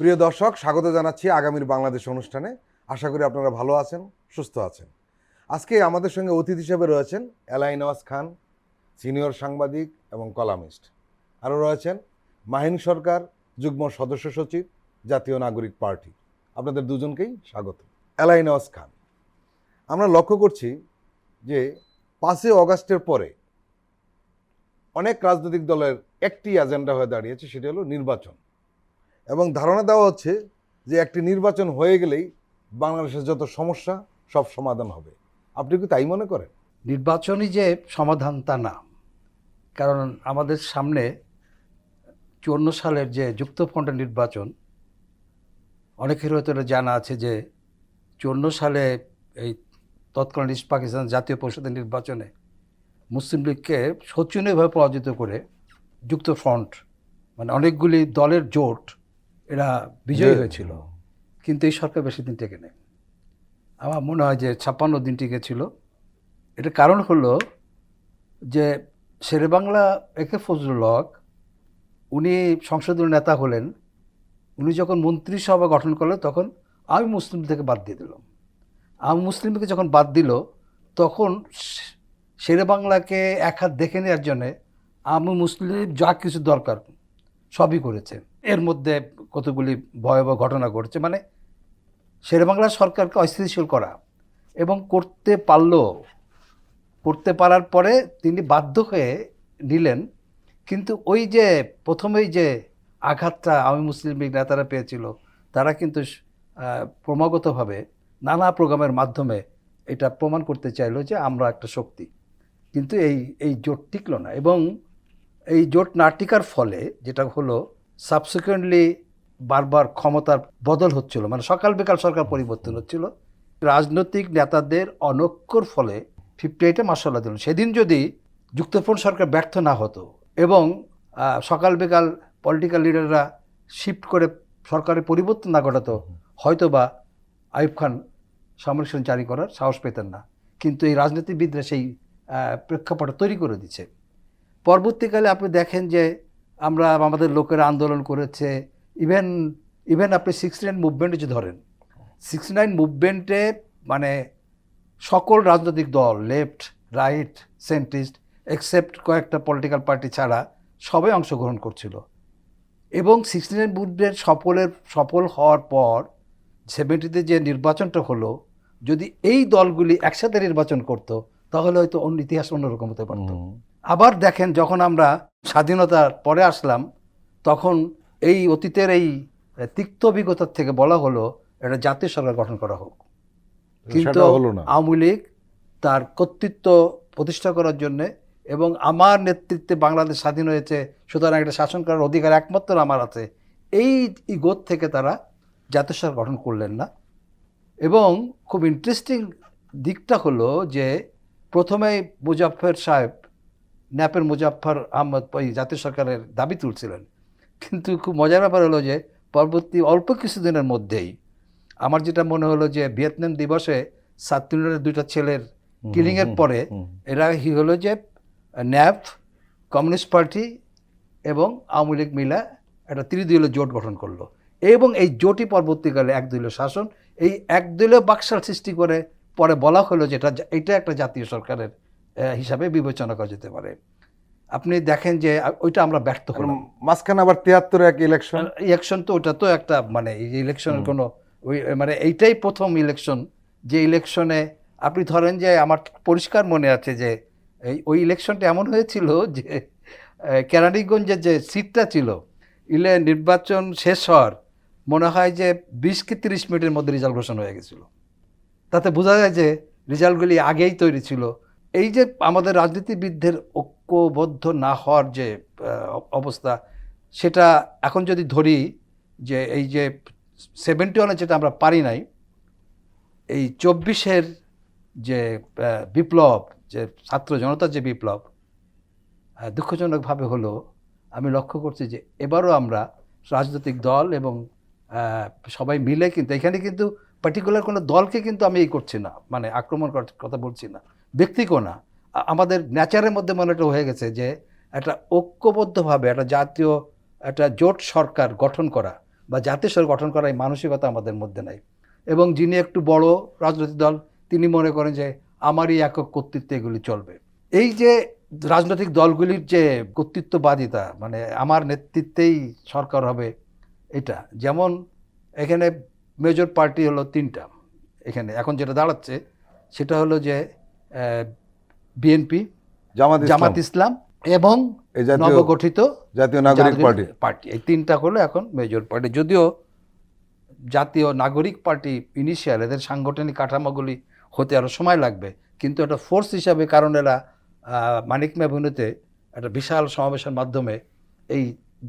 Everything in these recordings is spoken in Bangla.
প্রিয় দর্শক, স্বাগত জানাচ্ছি আগামীর বাংলাদেশ অনুষ্ঠানে। আশা করি আপনারা ভালো আছেন, সুস্থ আছেন। আজকে আমাদের সঙ্গে অতিথি হিসেবে রয়েছেন এলাই নওয়াজ খান, সিনিয়র সাংবাদিক এবং কলামিস্ট। আরও রয়েছেন মাহিন সরকার, যুগ্ম সদস্য সচিব, জাতীয় নাগরিক পার্টি। আপনাদের দুজনকেই স্বাগত। এলাই নওয়াজ খান, আমরা লক্ষ্য করছি যে 5ই অগাস্টের পরে অনেক রাজনৈতিক দলের একটি এজেন্ডা হয়ে দাঁড়িয়েছে, সেটি হলো নির্বাচন। এবং ধারণা দেওয়া হচ্ছে যে একটি নির্বাচন হয়ে গেলেই বাংলাদেশের যত সমস্যা সব সমাধান হবে। আপনি কি তাই মনে করেন? নির্বাচনই যে সমাধান তা না, কারণ আমাদের সামনে 54 সালের যে যুক্তফ্রন্টের নির্বাচন, অনেকের হয়তো এটা জানা আছে যে 54 সালে এই তৎকালীন ইস্ট পাকিস্তান জাতীয় পরিষদের নির্বাচনে মুসলিম লীগকে শোচনীয়ভাবে পরাজিত করে যুক্তফ্রন্ট, মানে অনেকগুলি দলের জোট, এরা বিজয়ী হয়েছিল। কিন্তু এই সরকার বেশি দিন টেকে নেই। আমার মনে হয় যে 56 দিন টিকেছিল। এটার কারণ হলো যে শেরেবাংলা একে ফজলুল হক, উনি সংসদীয় নেতা হলেন। উনি যখন মন্ত্রিসভা গঠন করলেন তখন আমি মুসলিম থেকে বাদ দিয়ে দিলাম। আমি মুসলিমকে যখন বাদ দিল তখন শেরেবাংলাকে এক হাত দেখে নেওয়ার জন্যে আমি মুসলিম যা কিছু দরকার সবই করেছে। এর মধ্যে কতগুলি ভয়াবহ ঘটনা ঘটছে, মানে শেরেবাংলা সরকারকে অস্থিতিশীল করা, এবং করতে পারার পরে তিনি বাধ্য হয়ে নিলেন। কিন্তু ওই যে প্রথমেই যে আঘাতটা আমি মুসলিম লীগ নেতারা পেয়েছিল, তারা কিন্তু ক্রমাগতভাবে নানা প্রোগ্রামের মাধ্যমে এটা প্রমাণ করতে চাইলো যে আমরা একটা শক্তি। কিন্তু এই জোট টিকল না, এবং এই জোট না টিকার ফলে যেটা হলো সাবসিকুয়েন্টলি বারবার ক্ষমতার বদল হচ্ছিল, মানে সকাল বিকাল সরকার পরিবর্তন হচ্ছিল। রাজনৈতিক নেতাদের অনৈক্যর ফলে 58-এ মার্শাল্লাহ দিল। সেদিন যদি যুক্তফ্রন্ট সরকার ব্যর্থ না হতো এবং সকাল বিকাল পলিটিক্যাল লিডাররা শিফট করে সরকারের পরিবর্তন না ঘটাতো, হয়তোবা আইয়ুব খান সামরিক শাসন জারি করার সাহস পেতেন না। কিন্তু এই রাজনীতিবিদরা সেই প্রেক্ষাপট তৈরি করে দিচ্ছে। পরবর্তীকালে আপনি দেখেন যে আমাদের লোকেরা আন্দোলন করেছে। ইভেন আপনি 69 মুভমেন্টে যে ধরেন, 69 মুভমেন্টে মানে সকল রাজনৈতিক দল, লেফট, রাইট, সেন্ট্রিস্ট, এক্সেপ্ট কয়েকটা পলিটিক্যাল পার্টি ছাড়া সবাই অংশগ্রহণ করছিল। এবং 69 মুভমেন্ট সফল হওয়ার পর 70-তে যে নির্বাচনটা হলো, যদি এই দলগুলি একসাথে নির্বাচন করতো তাহলে হয়তো ইতিহাস অন্যরকম হতে পারত। আবার দেখেন, যখন আমরা স্বাধীনতার পরে আসলাম তখন এই অতীতের এই তিক্ত অভিজ্ঞতার থেকে বলা হলো একটা জাতীয় সরকার গঠন করা হোক। কিন্তু আওয়ামী লীগ তার কর্তৃত্ব প্রতিষ্ঠা করার জন্যে এবং আমার নেতৃত্বে বাংলাদেশ স্বাধীন হয়েছে, সুতরাং একটা শাসন করার অধিকার একমাত্র আমার আছে, এই ইগোর থেকে তারা জাতীয় সরকার গঠন করলেন না। এবং খুব ইন্টারেস্টিং দিকটা হলো যে প্রথমেই মুজাফফর সাহেব, ন্যাপের মুজাফফর আহমদ ওই জাতীয় সরকারের দাবি তুলছিলেন। কিন্তু খুব মজার ব্যাপার হলো যে পরবর্তী অল্প কিছুদিনের মধ্যেই আমার যেটা মনে হলো যে ভিয়েতনাম দিবসে 7 দুইটা ছেলের কিলিংয়ের পরে এরা হলো যে ন্যাপ, কমিউনিস্ট পার্টি এবং আওয়ামী লীগ মিলা একটা ত্রিদলীয় জোট গঠন করলো। এবং এই জোটই পরবর্তীকালে একদলীয় শাসন, এই একদলীয় বাকশাল সৃষ্টি করে পরে বলা হলো যে এটা একটা জাতীয় সরকারের হিসাবে বিবেচনা করা যেতে পারে। আপনি দেখেন যে ওইটা আমরা ব্যর্থ হলাম। মাঝখানে আবার 73 এক ইলেকশন, তো ওটা তো একটা মানে এই ইলেকশনের কোনো মানে এইটাই প্রথম ইলেকশন যে ইলেকশনে আপনি ধরেন যে আমার পরিষ্কার মনে আছে যে ওই ইলেকশনটা এমন হয়েছিল যে কেরানীগঞ্জের যে সিটটা ছিল, নির্বাচন শেষ হওয়ার মনে হয় যে 20 কি 30 মিনিটের মধ্যে রেজাল্ট ঘোষণা হয়ে গেছিল। তাতে বোঝা যায় যে রেজাল্টগুলি আগেই তৈরি ছিল। এই যে আমাদের রাজনীতিবিদদের ঐক্যবদ্ধ না হওয়ার যে অবস্থা, সেটা এখন যদি ধরি যে এই যে 71-এ যেটা আমরা পারি নাই, এই 24-এর যে বিপ্লব, যে ছাত্র জনতার যে বিপ্লব, দুঃখজনকভাবে হলো আমি লক্ষ্য করছি যে এবারও আমরা রাজনৈতিক দল এবং সবাই মিলে কিন্তু এখানে কিন্তু পার্টিকুলার কোনো দলকে কিন্তু আমি এই করছি না, মানে আক্রমণ করার কথা বলছি না, ব্যক্তিকেও না। আমাদের ন্যাচারের মধ্যে মনে একটা হয়ে গেছে যে একটা ঐক্যবদ্ধভাবে একটা জাতীয় একটা জোট সরকার গঠন করা, বা জাতীয় সরকার গঠন করার এই মানসিকতা আমাদের মধ্যে নাই। এবং যিনি একটু বড় রাজনৈতিক দল, তিনি মনে করেন যে আমারই একক কর্তৃত্বে এগুলি চলবে। এই যে রাজনৈতিক দলগুলির যে কর্তৃত্ববাদিতা, মানে আমার নেতৃত্বেই সরকার হবে, এটা যেমন এখানে মেজর পার্টি হলো তিনটা। এখানে এখন যেটা দাঁড়াচ্ছে সেটা হলো যে বিএনপি, জামাত জামাত ইসলাম এবং এই জাতীয় নবগঠিত জাতীয় নাগরিক পার্টি। পার্টি, এই তিনটা হলো এখন মেজর পার্টি। যদিও জাতীয় নাগরিক পার্টি ইনিশিয়াল এদের সাংগঠনিক কাঠামোগুলি হতে আরও সময় লাগবে, কিন্তু একটা ফোর্স হিসাবে, কারণ এরা মানিক মেভিনুতে একটা বিশাল সমাবেশের মাধ্যমে এই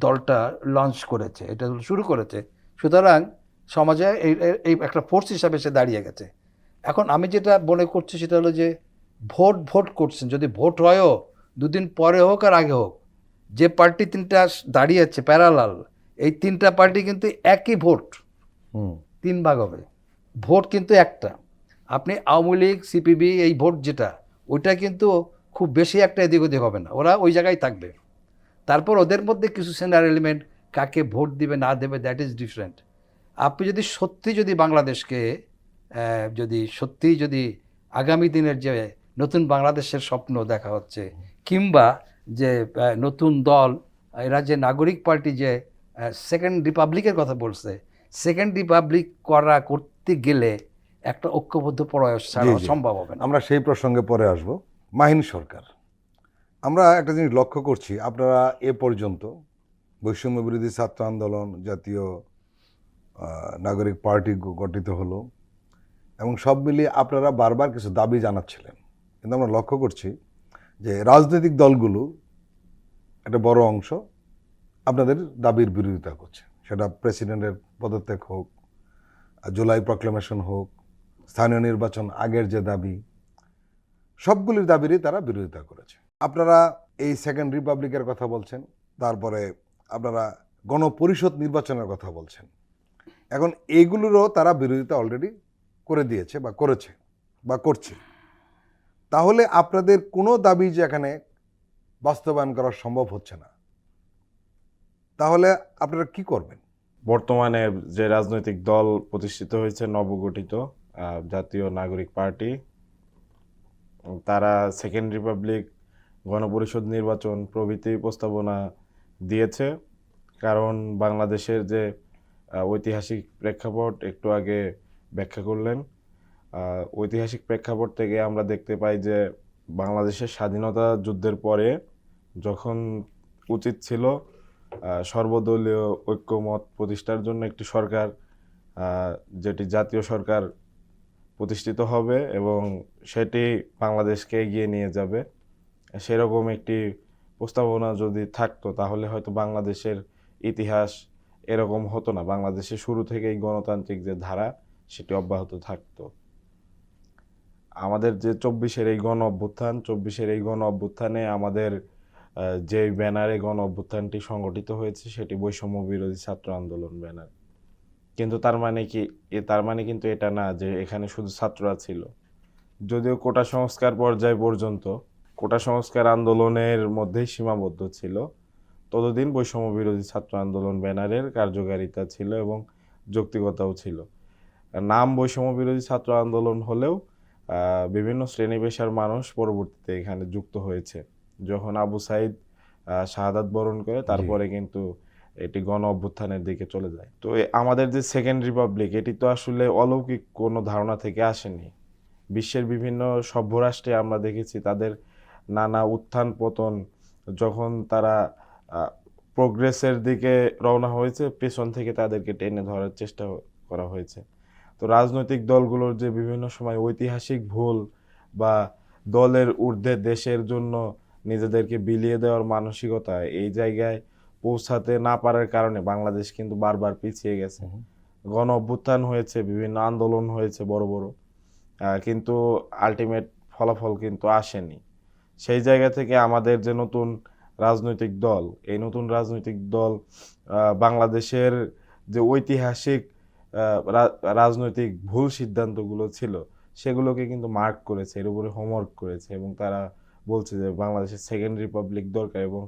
দলটা লঞ্চ করেছে, এটা শুরু করেছে। সুতরাং সমাজে এই একটা ফোর্স হিসাবে সে দাঁড়িয়ে গেছে। এখন আমি যেটা মনে করছি সেটা হলো যে ভোট করছেন, যদি ভোট হয়ও দুদিন পরে হোক আর আগে হোক, যে পার্টি তিনটা দাঁড়িয়েছে প্যারালাল, এই তিনটা পার্টি কিন্তু একই ভোট, 3 ভাগ হবে, ভোট কিন্তু একটা। আপনি আওয়ামী লীগ, সিপিবি, এই ভোট যেটা, ওইটা কিন্তু খুব বেশি একটা এদিক ওদিক হবে না, ওরা ওই জায়গায় থাকবে। তারপর ওদের মধ্যে কিছু সেন্টার এলিমেন্ট, কাকে ভোট দিবে না দেবে, দ্যাট ইজ ডিফারেন্ট। আপনি যদি বাংলাদেশকে যদি আগামী দিনের যে নতুন বাংলাদেশের স্বপ্ন দেখা হচ্ছে, কিংবা যে নতুন দল, এরা যে নাগরিক পার্টি যে সেকেন্ড রিপাবলিকের কথা বলছে, সেকেন্ড রিপাবলিক করতে গেলে একটা ঐক্যবদ্ধ প্রয়াস ছাড়া সম্ভব হবে না। আমরা সেই প্রসঙ্গে পরে আসব। মাহিন সরকার, আমরা একটা জিনিস লক্ষ্য করছি, আপনারা এ পর্যন্ত বৈষম্য বিরোধী ছাত্র আন্দোলন, জাতীয় নাগরিক পার্টি গঠিত হলো, এবং সব মিলিয়ে আপনারা বারবার কিছু দাবি জানাচ্ছিলেন, কিন্তু আমরা লক্ষ্য করছি যে রাজনৈতিক দলগুলো একটা বড় অংশ আপনাদের দাবির বিরোধিতা করছে। সেটা প্রেসিডেন্টের পদত্যাগ হোক, জুলাই প্রক্লেমেশন হোক, স্থানীয় নির্বাচন আগের যে দাবি, সবগুলির দাবিরই তারা বিরোধিতা করেছে। আপনারা এই সেকেন্ড রিপাবলিকের কথা বলছেন, তারপরে আপনারা গণপরিষদ নির্বাচনের কথা বলছেন। এখন এইগুলোরও তারা বিরোধিতা অলরেডি করে দিয়েছে বা করেছে বা করছে। তাহলে আপনাদের কোনো দাবি যে এখানে বাস্তবায়ন করা সম্ভব হচ্ছে না, তাহলে আপনারা কি করবেন? বর্তমানে যে রাজনৈতিক দল প্রতিষ্ঠিত হয়েছে নবগঠিত জাতীয় নাগরিক পার্টি, তারা সেকেন্ড রিপাবলিক, গণপরিষদ নির্বাচন প্রভৃতি প্রস্তাবনা দিয়েছে। কারণ বাংলাদেশের যে ঐতিহাসিক প্রেক্ষাপট একটু আগে ব্যাখ্যা করলেন, ঐতিহাসিক প্রেক্ষাপট থেকে আমরা দেখতে পাই যে বাংলাদেশের স্বাধীনতা যুদ্ধের পরে যখন উচিত ছিল সর্বদলীয় ঐক্যমত প্রতিষ্ঠার জন্য একটি সরকার, যেটি জাতীয় সরকার প্রতিষ্ঠিত হবে এবং সেটি বাংলাদেশকে এগিয়ে নিয়ে যাবে, সেরকম একটি প্রস্তাবনা যদি থাকতো তাহলে হয়তো বাংলাদেশের ইতিহাস এরকম হতো না। বাংলাদেশের শুরু থেকেই গণতান্ত্রিক যে ধারা সেটি অব্যাহত থাকতো। আমাদের যে 24-এর এই গণ অভ্যুত্থানে আমাদের যে ব্যানারে গণ অভ্যুত্থানটি সংগঠিত হয়েছে সেটি বৈষম্য বিরোধী ছাত্র আন্দোলন ব্যানার। কিন্তু তার মানে কিন্তু এটা না যে এখানে শুধু ছাত্ররা ছিল। যদিও কোটা সংস্কার পর্যায় পর্যন্ত কোটা সংস্কার আন্দোলনের মধ্যেই সীমাবদ্ধ ছিল, ততদিন বৈষম্য বিরোধী ছাত্র আন্দোলন ব্যানারের কার্যকারিতা ছিল এবং যৌক্তিকতাও ছিল। নাম বৈষম্য বিরোধী ছাত্র আন্দোলন হলেও বিভিন্ন শ্রেণী পেশার মানুষ পরবর্তীতে এখানে যুক্ত হয়েছে। যখন আবু সাইদ শাহাদাত বরণ করে, তারপরে কিন্তু এটি গণ অভ্যুত্থানের দিকে চলে যায়। তো আমাদের যে সেকেন্ড রিপাবলিক, এটি তো আসলে অলৌকিক কোনো ধারণা থেকে আসেনি। বিশ্বের বিভিন্ন সভ্য রাষ্ট্রে আমরা দেখেছি তাদের নানা উত্থান পতন, যখন তারা প্রোগ্রেসের দিকে রওনা হয়েছে, পেছন থেকে তাদেরকে টেনে ধরার চেষ্টা করা হয়েছে। তো রাজনৈতিক দলগুলোর যে বিভিন্ন সময় ঐতিহাসিক ভুল বা দলের ঊর্ধ্বে দেশের জন্য নিজেদেরকে বিলিয়ে দেওয়ার মানসিকতা, এই জায়গায় পৌঁছাতে না পারার কারণে বাংলাদেশ কিন্তু বারবার পিছিয়ে গেছে। গণ অভ্যুত্থান হয়েছে, বিভিন্ন আন্দোলন হয়েছে বড় বড়, কিন্তু আলটিমেট ফলাফল কিন্তু আসেনি। সেই জায়গা থেকে আমাদের যে নতুন রাজনৈতিক দল, এই নতুন রাজনৈতিক দল বাংলাদেশের যে ঐতিহাসিক রাজনৈতিক ভুল সিদ্ধান্তগুলো ছিল সেগুলোকে কিন্তু মার্ক করেছে, এর উপরে হোমওয়ার্ক করেছে, এবং তারা বলছে যে বাংলাদেশের সেকেন্ড রিপাবলিক দরকার। এবং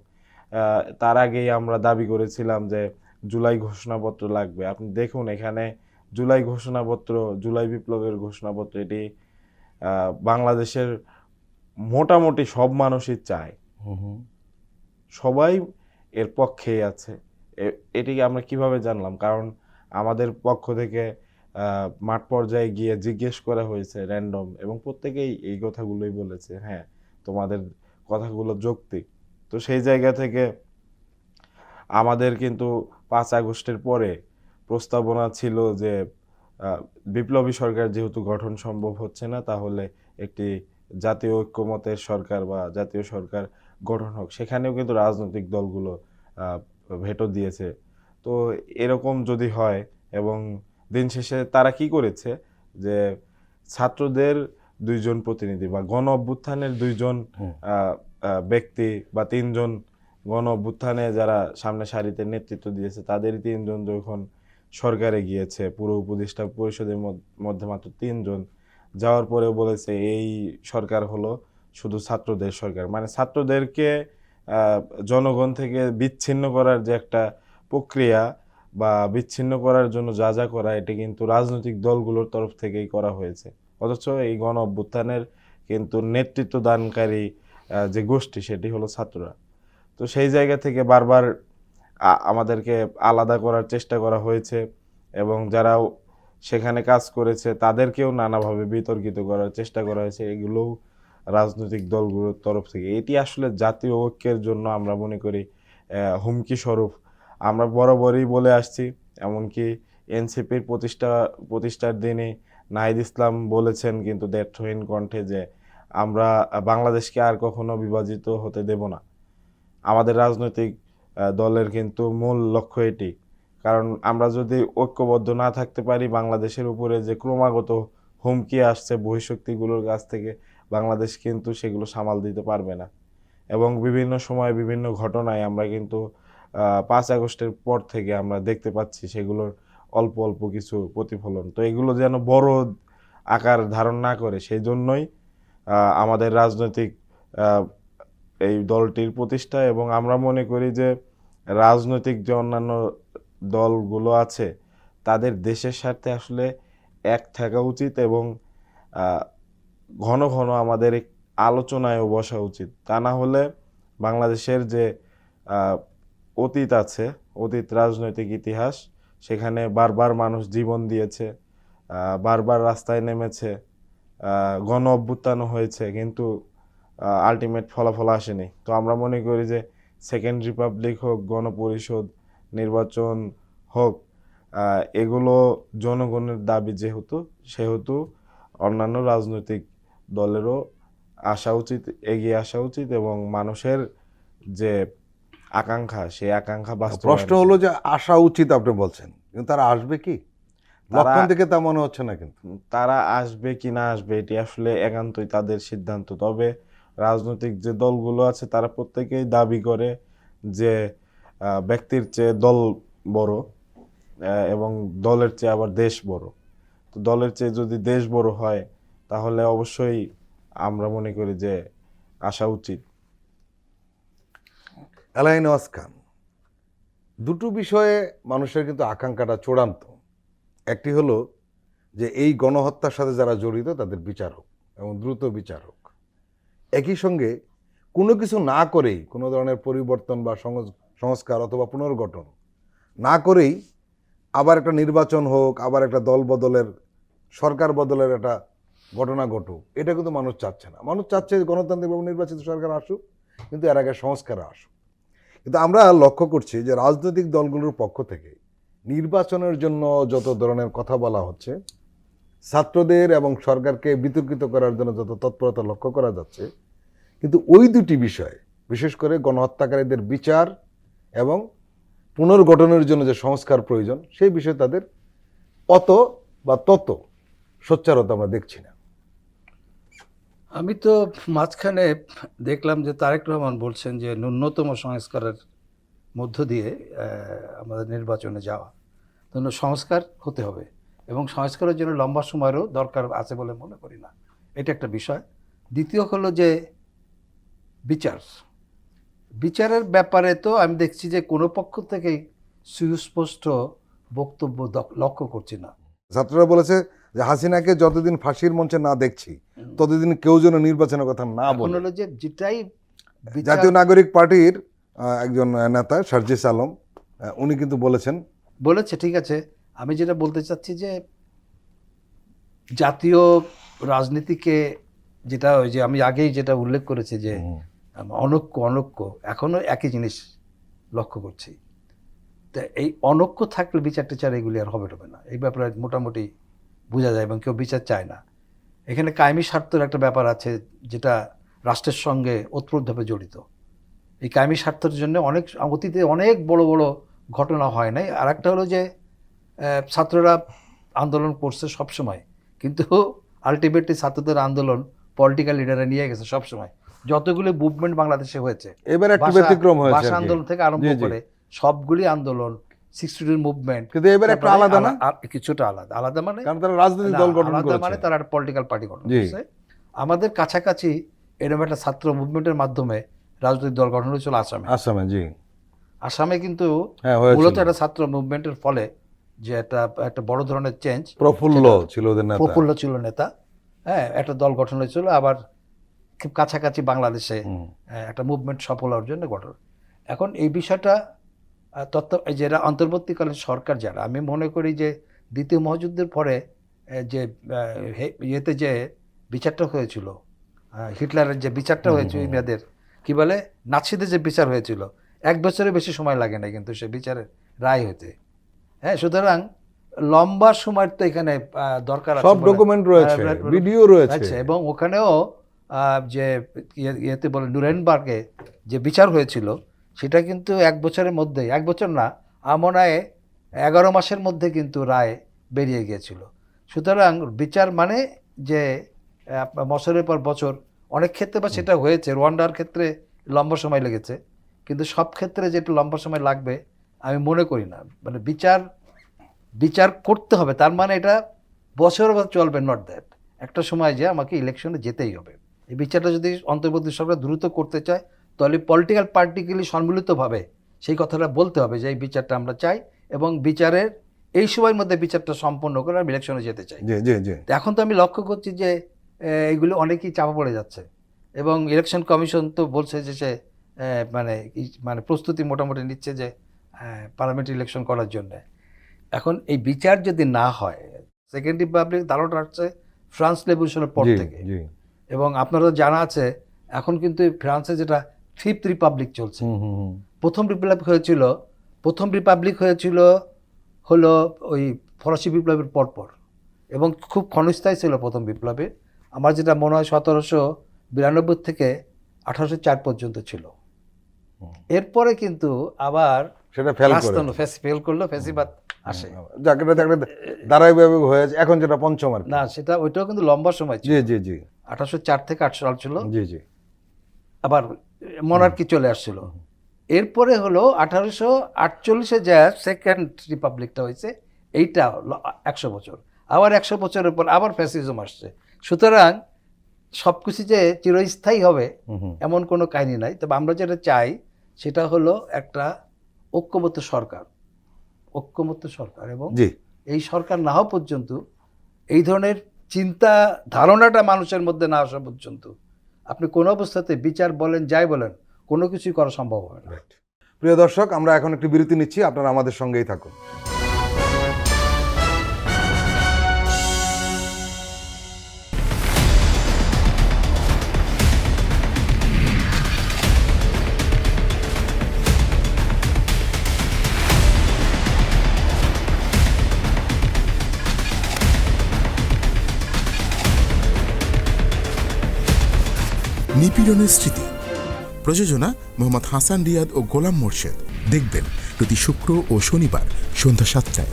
তার আগেই আমরা দাবি করেছিলাম যে জুলাই ঘোষণাপত্র লাগবে। আপনি দেখুন এখানে জুলাই ঘোষণাপত্র, জুলাই বিপ্লবের ঘোষণাপত্র, এটি বাংলাদেশের মোটামুটি সব মানুষই চায়, সবাই এর পক্ষেই আছে। এটিকে আমরা কিভাবে জানলাম? কারণ আমাদের পক্ষ থেকে মাঠ পর্যায়ে গিয়ে জিজ্ঞেস করা হয়েছে র্যান্ডম, এবং প্রত্যেকেই এই কথাগুলোই বলেছে, হ্যাঁ তোমাদের কথাগুলো যৌক্তিক। তো সেই জায়গা থেকে আমাদের কিন্তু 5 আগস্টের পরে প্রস্তাবনা ছিল যে বিপ্লবী সরকার যেহেতু গঠন সম্ভব হচ্ছে না, তাহলে একটি জাতীয় ঐক্যমতের সরকার বা জাতীয় সরকার গঠন হোক। সেখানেও কিন্তু রাজনৈতিক দলগুলো ভেটো দিয়েছে। তো এরকম যদি হয়, এবং দিন শেষে তারা কি করেছে যে ছাত্রদের 2 জন প্রতিনিধি বা গণ অভ্যুত্থানের 2 জন ব্যক্তি বা 3 জন গণ অভ্যুত্থানে যারা সামনে সারিতে নেতৃত্ব দিয়েছে, তাদের 3 জন যখন সরকারে গিয়েছে, পুরো উপদেষ্টা পরিষদের মধ্যে মাত্র 3 জন যাওয়ার পরেও বলেছে এই সরকার হলো শুধু ছাত্রদের সরকার। মানে ছাত্রদেরকে জনগণ থেকে বিচ্ছিন্ন করার যে একটা প্রক্রিয়া বা বিচ্ছিন্ন করার জন্য যা যা করা, এটি কিন্তু রাজনৈতিক দলগুলোর তরফ থেকেই করা হয়েছে। অথচ এই গণ অভ্যুত্থানের কিন্তু নেতৃত্ব দানকারী যে গোষ্ঠী, সেটি হলো ছাত্ররা। তো সেই জায়গা থেকে বারবার আমাদেরকে আলাদা করার চেষ্টা করা হয়েছে, এবং যারা সেখানে কাজ করেছে তাদেরকেও নানাভাবে বিতর্কিত করার চেষ্টা করা হয়েছে, এগুলোও রাজনৈতিক দলগুলোর তরফ থেকে। এটি আসলে জাতীয় ঐক্যের জন্য আমরা মনে করি হুমকি স্বরূপ। আমরা বরাবরই বলে আসছি, এমনকি এনসিপির প্রতিষ্ঠার দিনে নাহিদ ইসলাম বলেছেন কিন্তু দ্ব্যর্থহীন কণ্ঠে যে আমরা বাংলাদেশকে আর কখনো বিভাজিত হতে দেব না। আমাদের রাজনৈতিক দলের কিন্তু মূল লক্ষ্য এটি। কারণ আমরা যদি ঐক্যবদ্ধ না থাকতে পারি, বাংলাদেশের উপরে যে ক্রমাগত হুমকি আসছে বহিঃশক্তিগুলোর কাছ থেকে, বাংলাদেশ কিন্তু সেগুলো সামাল দিতে পারবে না। এবং বিভিন্ন সময় বিভিন্ন ঘটনায় আমরা কিন্তু 5 আগস্টের পর থেকে আমরা দেখতে পাচ্ছি সেগুলোর অল্প অল্প কিছু প্রতিফলন। তো এগুলো যেন বড় আকার ধারণ না করে, সেই জন্যই আমাদের রাজনৈতিক এই দলটির প্রতিষ্ঠা। এবং আমরা মনে করি যে রাজনৈতিক যে অন্যান্য দলগুলো আছে, তাদের দেশের স্বার্থে আসলে এক থাকা উচিত, এবং ঘন ঘন আমাদের আলোচনায়ও বসা উচিত। তা না হলে বাংলাদেশের যে অতীত আছে, অতীত রাজনৈতিক ইতিহাস, সেখানে বারবার মানুষ জীবন দিয়েছে, বারবার রাস্তায় নেমেছে, গণ অভ্যুত্থানও হয়েছে, কিন্তু আলটিমেট ফলাফল আসেনি। তো আমরা মনে করি যে সেকেন্ড রিপাবলিক হোক, গণপরিষদ নির্বাচন হোক, এগুলো জনগণের দাবি যেহেতু, সেহেতু অন্যান্য রাজনৈতিক দলেরও আসা উচিত, এগিয়ে আসা উচিত, এবং মানুষের যে আকাঙ্ক্ষা, সেই আকাঙ্ক্ষা বাস্তবায়ন। প্রশ্ন হলো যে আসা উচিত আপনি বলছেন, কিন্তু তারা আসবে কি? লক্ষণ থেকে তা মনে হচ্ছে না। কিন্তু তারা আসবে কি না আসবে, এটি আসলে একান্তই তাদের সিদ্ধান্ত। তবে রাজনৈতিক যে দলগুলো আছে, তারা প্রত্যেকেই দাবি করে যে ব্যক্তির চেয়ে দল বড়, এবং দলের চেয়ে আবার দেশ বড়। তো দলের চেয়ে যদি দেশ বড় হয়, তাহলে অবশ্যই আমরা মনে করি যে আসা উচিত। এলাহি নওয়াজ খান, দুটো বিষয়ে মানুষের কিন্তু আকাঙ্ক্ষাটা চূড়ান্ত। একটি হলো যে এই গণহত্যার সাথে যারা জড়িত তাদের বিচার হোক, এবং দ্রুত বিচার হোক। একই সঙ্গে কোনো কিছু না করেই, কোনো ধরনের পরিবর্তন বা সংস্কার অথবা পুনর্গঠন না করেই আবার একটা নির্বাচন হোক, আবার একটা দল বদলের, সরকার বদলের একটা ঘটনা ঘটুক, এটা কিন্তু মানুষ চাচ্ছে না। মানুষ চাচ্ছে গণতান্ত্রিকভাবে নির্বাচিত সরকার আসুক, কিন্তু এর আগে সংস্কার আসুক। কিন্তু আমরা লক্ষ্য করছি যে রাজনৈতিক দলগুলোর পক্ষ থেকে নির্বাচনের জন্য যত ধরনের কথা বলা হচ্ছে, ছাত্রদের এবং সরকারকে বিতর্কিত করার জন্য যত তৎপরতা লক্ষ্য করা যাচ্ছে, কিন্তু ওই দুটি বিষয়, বিশেষ করে গণহত্যাকারীদের বিচার এবং পুনর্গঠনের জন্য যে সংস্কার প্রয়োজন, সেই বিষয়ে তাদের অত বা তত সোচ্চারতা আমরা দেখছি না। আমি তো মাঝখানে দেখলাম যে তারেক রহমান বলছেন যে ন্যূনতম সংস্কারের মধ্য দিয়ে আমাদের নির্বাচনে যাওয়া, তো সংস্কার হতে হবে, এবং সংস্কারের জন্য লম্বা সময়েরও দরকার আছে বলে মনে করি না। এটা একটা বিষয়। দ্বিতীয় হলো যে বিচারের ব্যাপারে তো আমি দেখছি যে কোনো পক্ষ থেকেই সুস্পষ্ট বক্তব্য লক্ষ্য করছি না। ছাত্ররা বলেছে যে হাসিনাকে যতদিন ফাঁসির মঞ্চে না দেখছি ততদিন কেউ যেন নির্বাচনের কথা না এখন বলে। হলো যে যেটাই বিচার- জাতীয় নাগরিক পার্টির একজন নেতা সার্জিস আলম উনি কিন্তু বলেছেন, বলেছে, ঠিক আছে। আমি যেটা বলতে চাচ্ছি যে জাতীয় রাজনীতিকে, যেটা ওই যে আমি আগেই যেটা উল্লেখ করেছি যে অনৈক্য এখনো একই জিনিস লক্ষ্য করছি। তা এই অনৈক্য থাকলে বিচার টিচার এগুলি আর হবে না, এই ব্যাপারে মোটামুটি বোঝা যায় এবং কেউ বিচার চায় না। এখানে কায়েমি স্বার্থের একটা ব্যাপার আছে যেটা রাষ্ট্রের সঙ্গে ওতপ্রোতভাবে জড়িত। এই কায়েমি স্বার্থের জন্য অতীতে অনেক বড় বড় ঘটনা হয় নাই। আর একটা হলো যে ছাত্ররা আন্দোলন করছে সবসময়, কিন্তু আলটিমেটলি ছাত্রদের আন্দোলন পলিটিক্যাল লিডাররা নিয়ে গেছে সবসময়। যতগুলি মুভমেন্ট বাংলাদেশে হয়েছে, এবার একটু ব্যতিক্রম হয়েছে ভাষা আর কি। আন্দোলন থেকে আরম্ভ জি, জি। করে সবগুলি আন্দোলন, 62 মুভমেন্ট, কিন্তু এবার একটু আলাদা না, কিছুটা আলাদা মানে কারণ তারা রাজনৈতিক দল গঠন আলাদা মানে করেছে। তারা একটা পলিটিক্যাল পার্টি গঠন জি। করছে। আমাদের কাছাকাছি এরকম একটা ছাত্র মুভমেন্টের মাধ্যমে রাজনৈতিক দল গঠন হয়েছিল আসামে। আসামে, জি আসামে কিন্তু হ্যাঁ হয়েছিল। মূলত একটা ছাত্র মুভমেন্টের ফলে যে একটা বড় ধরনের চেঞ্জ, প্রফুল্ল ছিল ওদের নেতা। প্রফুল্ল ছিল নেতা, হ্যাঁ, একটা দল গঠন হয়েছিল। আবার খুব কাছাকাছি বাংলাদেশে একটা মুভমেন্ট সফল হওয়ার জন্য গঠন। এখন এই বিষয়টা যারা অন্তর্বর্তীকালীন সরকার, যারা আমি মনে করি যে দ্বিতীয় মহাযুদ্ধের পরে যে ইয়েতে যে বিচারটা হয়েছিল, হিটলারের যে বিচারটা হয়েছিল ইংরেজদের, কি বলে, নাৎসিদের যে বিচার হয়েছিল, 1 বছরের বেশি সময় লাগে না কিন্তু সে বিচারের রায় হতে। হ্যাঁ, সুতরাং লম্বা সময় তো এখানে দরকার আছে। সব ডকুমেন্ট রয়েছে, ভিডিও রয়েছে। এবং ওখানেও যে ইয়েতে বলে নুরেনবার্গে যে বিচার হয়েছিল সেটা কিন্তু 1 বছরের মধ্যে, 1 বছর না, মনে হয় 11 মাসের মধ্যে কিন্তু রায় বেরিয়ে গিয়েছিল। সুতরাং বিচার মানে যে বছরের পর বছর, অনেক ক্ষেত্রে বা সেটা হয়েছে, রোয়ান্ডার ক্ষেত্রে লম্বা সময় লেগেছে, কিন্তু সব ক্ষেত্রে যে একটু লম্বা সময় লাগবে আমি মনে করি না। মানে বিচার করতে হবে, তার মানে এটা বছর চলবে, নট দ্যাট একটা সময় যে আমাকে ইলেকশনে যেতেই হবে। এই বিচারটা যদি অন্তর্বর্তী সরকার দ্রুত করতে চায় তাহলে পলিটিক্যাল পার্টিগুলি সম্মিলিতভাবে সেই কথাটা বলতে হবে যে এই বিচারটা আমরা চাই এবং বিচারের এই সময়ের মধ্যে বিচারটা সম্পন্ন করে আমি ইলেকশনে যেতে চাই। জি জি জি। এখন তো আমি লক্ষ্য করছি যে এইগুলো অনেকেই চাপা পড়ে যাচ্ছে এবং ইলেকশন কমিশন তো বলছে যে সে মানে প্রস্তুতি মোটামুটি নিচ্ছে যে পার্লামেন্ট ইলেকশন করার জন্য। এখন এই বিচার যদি না হয়, সেকেন্ড রিপাবলিক ধারণা আসছে ফ্রান্স রেভলিউশনের পর থেকে, এবং আপনারা জানা আছে এখন কিন্তু ফ্রান্সে যেটা 5th রিপাবলিক চলছে। প্রথম রিপাবলিক হয়েছিল হলো ওই ফরাসি বিপ্লবের পরপর এবং খুব ক্ষণস্থায়ী ছিল প্রথম বিপ্লবে। আমার যেটা মনে হয় 1792 থেকে 1804 পর্যন্ত ছিল। এরপরে কিন্তু আবার সেটা ফেল করলো, ফ্যাসিবাদ আসে, ধারাবাহিক হয়েছে। এখন যেটা পঞ্চম আর না, সেটা ওইটাও কিন্তু লম্বা সময় ছিল। জি জি জি। 1804 থেকে 8 সাল ছিল। জি জি। আবার মনার্কি চলে আসছিল। এরপরে হলো 1848-এ যা সেকেন্ড রিপাবলিকটা হয়েছে, এইটা 100 বছর। আবার 100 বছরের পর আবার ফ্যাসিজম আসছে। সুতরাং সব কিছু যে চিরস্থায়ী হবে এমন কোনো কাহিনী নাই। তবে আমরা যেটা চাই সেটা হলো একটা ঐক্যবদ্ধ সরকার এবং এই সরকার না হওয়া পর্যন্ত, এই ধরনের চিন্তা ধারণাটা মানুষের মধ্যে না আসা পর্যন্ত আপনি কোনো অবস্থাতে বিচার বলেন, যাই বলেন, কোনো কিছুই করা সম্ভব হবে না। প্রিয় দর্শক, আমরা এখন একটি বিরতি নিচ্ছি, আপনারা আমাদের সঙ্গেই থাকুন। নিপীড়নের স্মৃতি, প্রযোজনা মোহাম্মদ হাসান রিয়াদ ও গোলাম মোর্শেদ। দেখবেন প্রতি শুক্র ও শনিবার সন্ধ্যা 7টায়।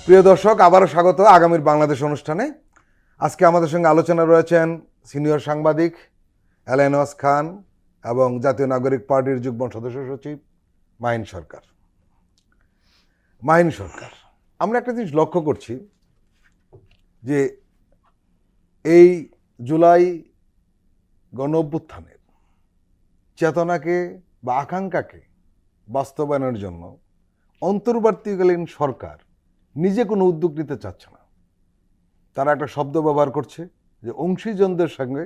প্রিয় দর্শক, আবারও স্বাগত আগামীর বাংলাদেশ অনুষ্ঠানে। আজকে আমাদের সঙ্গে আলোচনা রয়েছেন সিনিয়র সাংবাদিক এলাইন ওয়াস খান এবং জাতীয় নাগরিক পার্টির যুগ্ম সদস্য সচিব মাহিন সরকার। আমরা একটা জিনিস লক্ষ্য করছি যে এই জুলাই গণ অভ্যুত্থানের চেতনাকে বা আকাঙ্ক্ষাকে বাস্তবায়নের জন্য অন্তর্বর্তীকালীন সরকার নিজে কোনো উদ্যোগ নিতে চাচ্ছে না। তারা একটা শব্দ ব্যবহার করছে যে অংশীজনদের সঙ্গে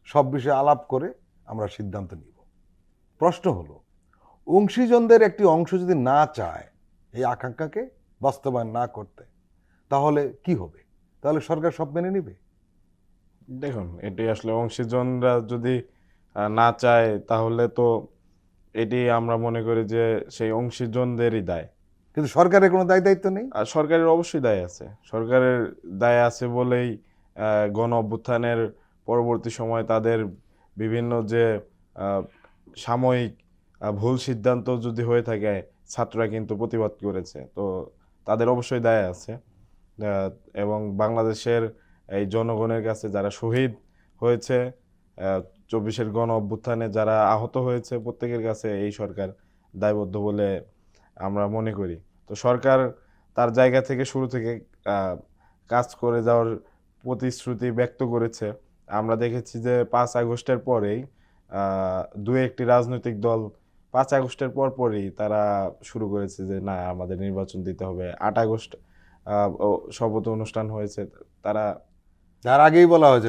সব বিষয়ে আলাপ করে আমরা সিদ্ধান্ত নিব। প্রশ্ন হলো, অংশীজনদের একটি অংশ যদি না চায় এই আকাঙ্ক্ষাকে বাস্তবায়ন না করতে, তাহলে কি হবে? তাহলে সরকার সব মেনে নিবে? দেখুন, এটি আসলে অংশীজনরা যদি না চায় তাহলে তো এটি আমরা মনে করি যে সেই অংশীজনদেরই দায়। কিন্তু সরকারের কোনো দায়িত্ব নেই। আর সরকারের অবশ্যই দায় আছে। সরকারের দায় আছে বলেই গণ অভ্যুত্থানের পরবর্তী সময় তাদের বিভিন্ন যে সাময়িক ভুল সিদ্ধান্ত যদি হয়ে থাকে, ছাত্ররা কিন্তু প্রতিবাদ করেছে। তো তাদের অবশ্যই দায় আছে। এবং বাংলাদেশের এই জনগণের কাছে যারা শহীদ হয়েছে, 24-এর গণ অভ্যুত্থানে যারা আহত হয়েছে, প্রত্যেকের কাছে এই সরকার দায়বদ্ধ বলে আমরা মনে করি। তো সরকার তার জায়গা থেকে শুরু থেকে কাজ করে যাওয়ার প্রতিশ্রুতি ব্যক্ত করেছে। আমরা দেখেছি যে 5 আগস্টের পরেই দু একটি রাজনৈতিক দল 5 আগস্টের পরই তারা শুরু করেছে যে না, আমাদের নির্বাচন দিতে হবে। 8 আগস্ট শপথ অনুষ্ঠান হয়েছে। তারা তার আগেই বলা হয়েছে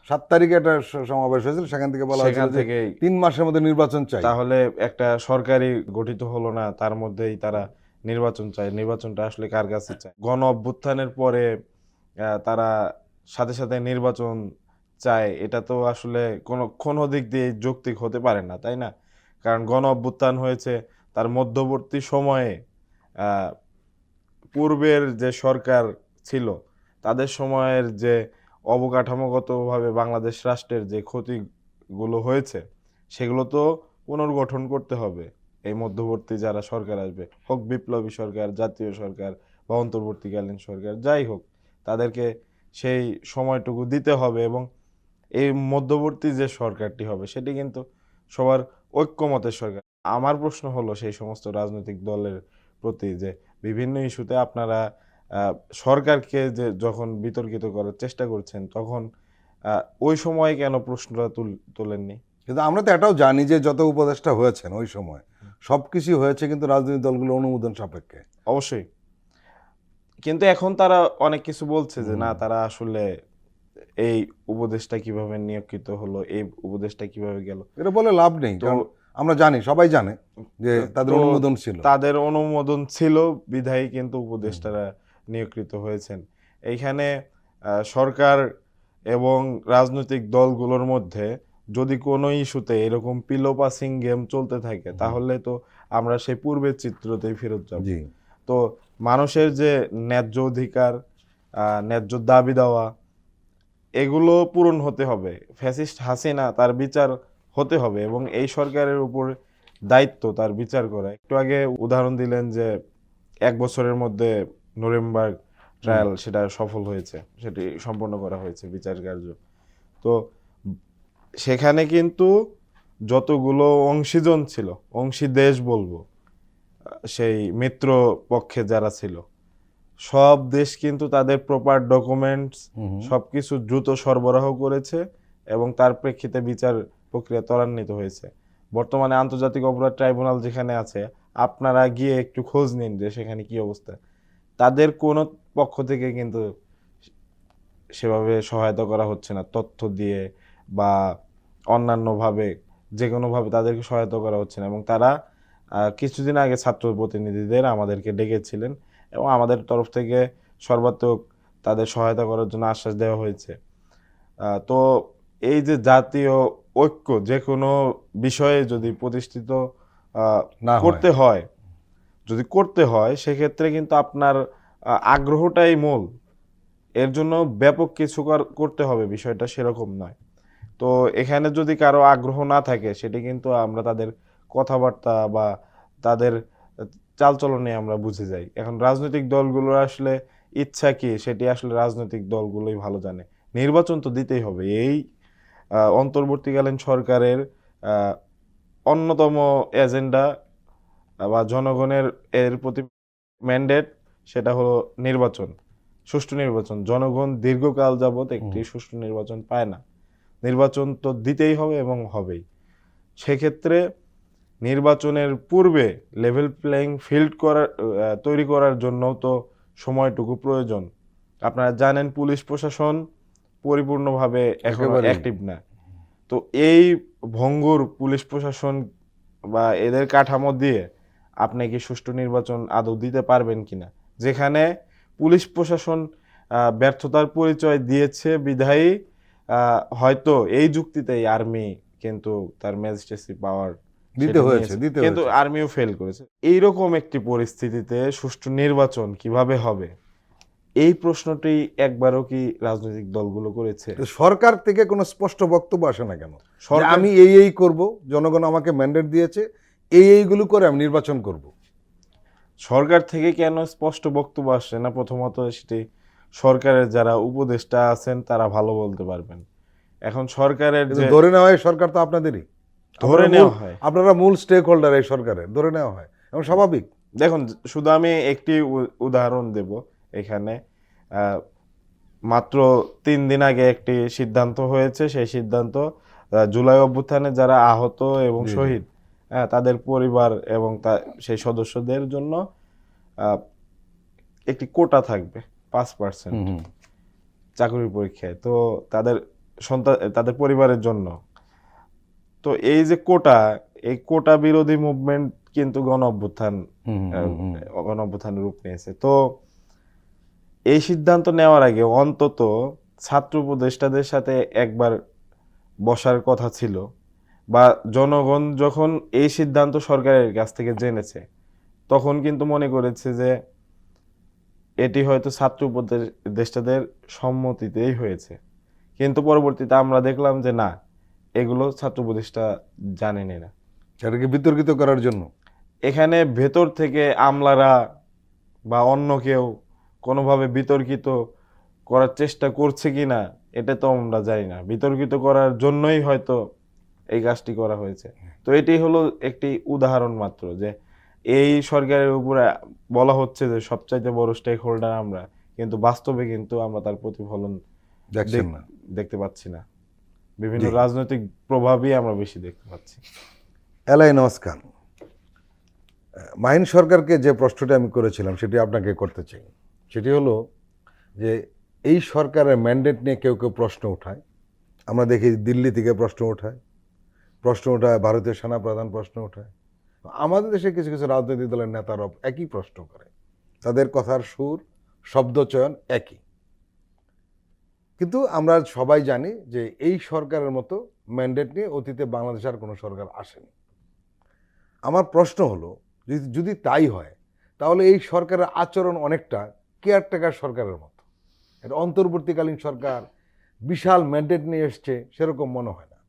7 তারিখে একটা সমাবেশ হয়েছিল, সেখান থেকে বলা হয়েছিল সেখান যে থেকে 3 মাসের মধ্যে নির্বাচন চাই। তাহলে একটা সরকারি গঠিত হলো না, তার মধ্যেই তারা নির্বাচন চায়। নির্বাচনটা আসলে কার কাছে চায়? গণ অভ্যুত্থানের পরে তারা সাথে সাথে নির্বাচন চায়, এটা তো আসলে কোনো দিক দিয়ে যৌক্তিক হতে পারে না, তাই না? কারণ গণ অভ্যুত্থান হয়েছে তার মধ্যবর্তী সময়ে পূর্বের যে সরকার ছিল তাদের সময়ের যে অবকাঠামোগতভাবে বাংলাদেশ রাষ্ট্রের যে ক্ষতিগুলো হয়েছে সেগুলো তো পুনর্গঠন করতে হবে। এই মধ্যবর্তী যারা সরকার আসবে, হোক বিপ্লবী সরকার, জাতীয় সরকার বা অন্তর্বর্তীকালীন সরকার, যাই হোক, তাদেরকে সেই সময়টুকু দিতে হবে। এবং এই মধ্যবর্তী যে সরকারটি হবে সেটি কিন্তু সবার ঐক্যমতের সরকার। আমার প্রশ্ন হলো সেই সমস্ত রাজনৈতিক দলের প্রতি যে বিভিন্ন ইস্যুতে আপনারা সরকারকে যে যখন বিতর্কিত করার চেষ্টা করছেন, তখন ওই সময় কেন প্রশ্নটা তোলেননি? কিন্তু আমরা তো এটাও জানি যে যত উপদেষ্টা হয়েছেন ওই সময় সবকিছু হয়েছে কিন্তু রাজনৈতিক দলগুলো অনুমোদন সাপেক্ষে। অবশ্যই। কিন্তু এখন তারা অনেক কিছু বলছে যে না, তারা আসলে এই উপদেশটা কিভাবে নিয়োগকৃত হলো, এই উপদেশটা কিভাবে গেল, এটা বলে লাভ নেই। তো কারণ আমরা জানি, সবাই জানে যে তাদের তো অনুমোদন ছিল। তাদের অনুমোদন ছিল বিধায়ী কিন্তু উপদেষ্টারা নিয়োগকৃত হয়েছেন। এইখানে সরকার এবং রাজনৈতিক দলগুলোর মধ্যে যদি কোনো ইস্যুতে এরকম পিলো পাসিং গেম চলতে থাকে, তাহলে তো আমরা সেই পূর্বের চিত্রতেই ফেরত যাব। জি, তো মানুষের যে ন্যায্য অধিকার, ন্যায্য দাবি দেওয়া, এগুলো পূরণ হতে হবে। ফ্যাসিস্ট হাসিনা তার বিচার হতে হবে এবং এই সরকারের উপর দায়িত্ব তার বিচার করা। একটু আগে উদাহরণ দিলেন যে 1 বছরের মধ্যে নুরেমবার্গ ট্রায়াল সেটা সফল হয়েছে, সেটি সম্পন্ন করা হয়েছে বিচার কার্য। তো সেখানে কিন্তু যতগুলো অংশীজন ছিল, অংশী দেশ বলবো, সেই মিত্র পক্ষে যারা ছিল, সব দেশ কিন্তু তাদের প্রপার ডকুমেন্টস সবকিছু দ্রুত সরবরাহ করেছে এবং তার প্রেক্ষিতে বিচার প্রক্রিয়া ত্বরান্বিত হয়েছে। বর্তমানে আন্তর্জাতিক অপরাধ ট্রাইব্যুনাল যেখানে আছে, আপনারা গিয়ে একটু খোঁজ নিন যে সেখানে কি অবস্থা। তাদের কোনো পক্ষ থেকে কিন্তু সেভাবে সহায়তা করা হচ্ছে না, তথ্য দিয়ে বা অন্যান্যভাবে, যে কোনোভাবে তাদেরকে সহায়তা করা হচ্ছে না। এবং তারা কিছুদিন আগে ছাত্র প্রতিনিধিদের আমাদেরকে ডেকেছিলেন এবং আমাদের তরফ থেকে সর্বাত্মক তাদের সহায়তা করার জন্য আশ্বাস দেওয়া হয়েছে। তো এই যে জাতীয় ঐক্য যে কোনো বিষয়ে যদি প্রতিষ্ঠিত না করতে হয় সেক্ষেত্রে কিন্তু আপনার আগ্রহটাই মূল। এর জন্য ব্যাপক কিছু করতে হবে, বিষয়টা সেরকম নয়। তো এখানে যদি কারো আগ্রহ না থাকে, সেটি কিন্তু আমরা তাদের কথাবার্তা বা তাদের চালচলনে আমরা বুঝে যাই। এখন রাজনৈতিক দলগুলোর আসলে ইচ্ছা কি, সেটি আসলে রাজনৈতিক দলগুলোই ভালো জানে। নির্বাচন তো দিতেই হবে। এই অন্তর্বর্তীকালীন সরকারের অন্যতম এজেন্ডা বা জনগণের এর প্রতি ম্যান্ডেট, সেটা হলো নির্বাচন, সুষ্ঠু নির্বাচন। জনগণ দীর্ঘকাল যাবৎ একটি সুষ্ঠু নির্বাচন পায় না। নির্বাচন তো দিতেই হবে এবং হবেই। সেক্ষেত্রে নির্বাচনের পূর্বে লেভেল প্লেইং ফিল্ড তৈরি করার জন্য তো সময়টুকু প্রয়োজন। আপনারা জানেন পুলিশ প্রশাসন পরিপূর্ণভাবে এখনো একেবারেই। অ্যাক্টিভ না। তো এই ভঙ্গুর পুলিশ প্রশাসন বা এদের কাঠামো দিয়ে আপনি কি সুষ্ঠু নির্বাচন আদৌ দিতে পারবেন কিনা, যেখানে পুলিশ প্রশাসন ব্যর্থতার পরিচয় দিয়েছে বিধায়ী হয়তো এই যুক্তিতেই আর্মি কিন্তু তার ম্যাজিস্ট্রেসি পাওয়ার দিতে হয়েছে, দিতে কিন্তু হয়েছে। আর্মিও ফেল করেছে। এইরকম একটি পরিস্থিতিতে সুষ্ঠু নির্বাচন কিভাবে হবে, এই প্রশ্নটি একবারও কি রাজনৈতিক দলগুলো করেছে? তো সরকার থেকে কোনো স্পষ্ট বক্তব্য আসে না কেন? যে সরকার- আমি এই করব, জনগণ আমাকে ম্যান্ডেট দিয়েছে, এইগুলো করে আমি নির্বাচন করব। সরকার থেকে কেন স্পষ্ট বক্তব্য আসছে না? প্রথমত সেটি সরকারের যারা উপদেষ্টা আছেন তারা ভালো বলতে পারবেন। এখন সরকারের কিন্তু যে ধরে নেওয়া হয় সরকার তো আপনাদেরই, ধরে আপনারা নেওয়া মূল- হয়, আপনারা মূল স্টেক হোল্ডার এই সরকারের, ধরে নেওয়া হয় এবং স্বাভাবিক। দেখুন শুধু আমি একটি উদাহরণ দেব এখানে। মাত্র 3 দিন আগে একটি সিদ্ধান্ত হয়েছে, সেই সিদ্ধান্ত জুলাই অভ্যুত্থানে যারা আহত এবং জি, জি। শহীদ তাদের পরিবার এবং সেই সদস্যদের জন্য একটি কোটা থাকবে 5% চাকরির পরীক্ষায়, তো তাদের সন্তান তাদের পরিবারের জন্য। তো এই যে কোটা, এই কোটা বিরোধী মুভমেন্ট কিন্তু গণ অভ্যুত্থান রূপ নিয়েছে। তো এই সিদ্ধান্ত নেওয়ার আগে অন্তত ছাত্র উপদেষ্টাদের সাথে একবার বসার কথা ছিল, বা জনগণ যখন এই সিদ্ধান্ত সরকারের কাছ থেকে জেনেছে তখন কিন্তু মনে করেছে যে এটি হয়তো ছাত্র উপদেষ্টাদের সম্মতিতেই হয়েছে। কিন্তু পরবর্তীতে আমরা দেখলাম যে না, এগুলো ছাত্র উপদেষ্টা জানেনই না। সেটাকে বিতর্কিত করার জন্য এখানে ভেতর থেকে আমলারা বা অন্য কেউ কোনোভাবে বিতর্কিত করার চেষ্টা করছে কিনা এটা তো আমরা জানি না। বিতর্কিত করার জন্যই হয়তো এই কাজটি করা হয়েছে। তো এটি হলো একটি উদাহরণ মাত্র যে এই সরকারের উপরে বলা হচ্ছে যে সবচাইতে বড় স্টেক হোল্ডার আমরা, কিন্তু বাস্তবে কিন্তু আমরা তার প্রতিফলন দেখছেন না। দেখতে পাচ্ছি না। বিভিন্ন জি। রাজনৈতিক প্রভাবই আমরা বেশি দেখতে পাচ্ছি। এলাই নমস্কার। মাহিন সরকারকে যে প্রশ্নটি আমি করেছিলাম সেটি আপনাকে করতে চাই। সেটি হলো যে এই সরকারের ম্যান্ডেট নিয়ে কেউ কেউ প্রশ্ন ওঠায়। আমরা দেখি দিল্লি থেকে প্রশ্ন ওঠায়, ভারতীয় সেনাপ্রধান প্রশ্ন ওঠায়। আমাদের দেশে কিছু কিছু রাজনৈতিক দলের নেতারা একই প্রশ্ন করে, তাদের কথার সুর, শব্দচয়ন একই। কিন্তু আমরা সবাই জানি যে এই সরকারের মতো ম্যান্ডেট নিয়ে অতীতে বাংলাদেশে আর কোনো সরকার আসেনি। আমার প্রশ্ন হলো যদি তাই হয় তাহলে এই সরকারের আচরণ অনেকটা কেয়ারটেকার সরকারের মতো। এটা অন্তর্বর্তীকালীন সরকার বিশাল ম্যান্ডেট নিয়ে এসছে সেরকম মনে হয় না।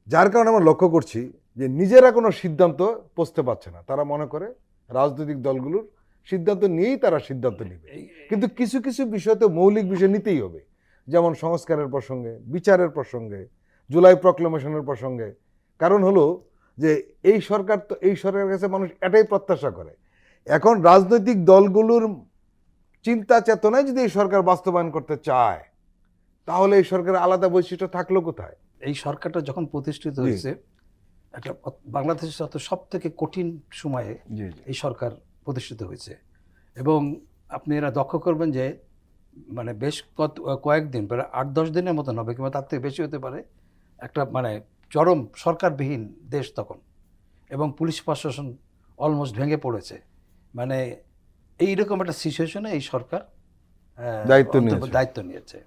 যার কারণে আমরা লক্ষ্য করছি যে নিজেরা কোনো সিদ্ধান্ত পৌঁছতে পারছে না। তারা মনে করে রাজনৈতিক দলগুলোর সিদ্ধান্ত নিয়েই তারা সিদ্ধান্ত নেবে, কিন্তু কিছু কিছু বিষয় তো মৌলিক বিষয় নিতেই হবে, যেমন সংস্কারের প্রসঙ্গে, বিচারের প্রসঙ্গে, জুলাই প্রক্লেমেশনের প্রসঙ্গে। কারণ হলো যে এই সরকারের কাছে মানুষ এটাই প্রত্যাশা করে। এখন রাজনৈতিক দলগুলোর চিন্তা চেতনায় যদি এই সরকার বাস্তবায়ন করতে চায় তাহলে এই সরকারের আলাদা বৈশিষ্ট্য থাকলো কোথায়? এই সরকারটা যখন প্রতিষ্ঠিত জি। হয়েছে, একটা বাংলাদেশের সাথে সব থেকে কঠিন সময়ে এই সরকার প্রতিষ্ঠিত হয়েছে। এবং আপনি এরা লক্ষ্য করবেন যে মানে বেশ কয়েকদিন, প্রায় 8-10 দিনের মতন হবে কিংবা তার থেকে বেশি হতে পারে, একটা মানে চরম সরকারবিহীন দেশ তখন, এবং পুলিশ প্রশাসন অলমোস্ট ভেঙে পড়েছে। মানে এইরকম একটা সিচুয়েশনে এই সরকার দায়িত্ব নিয়েছে।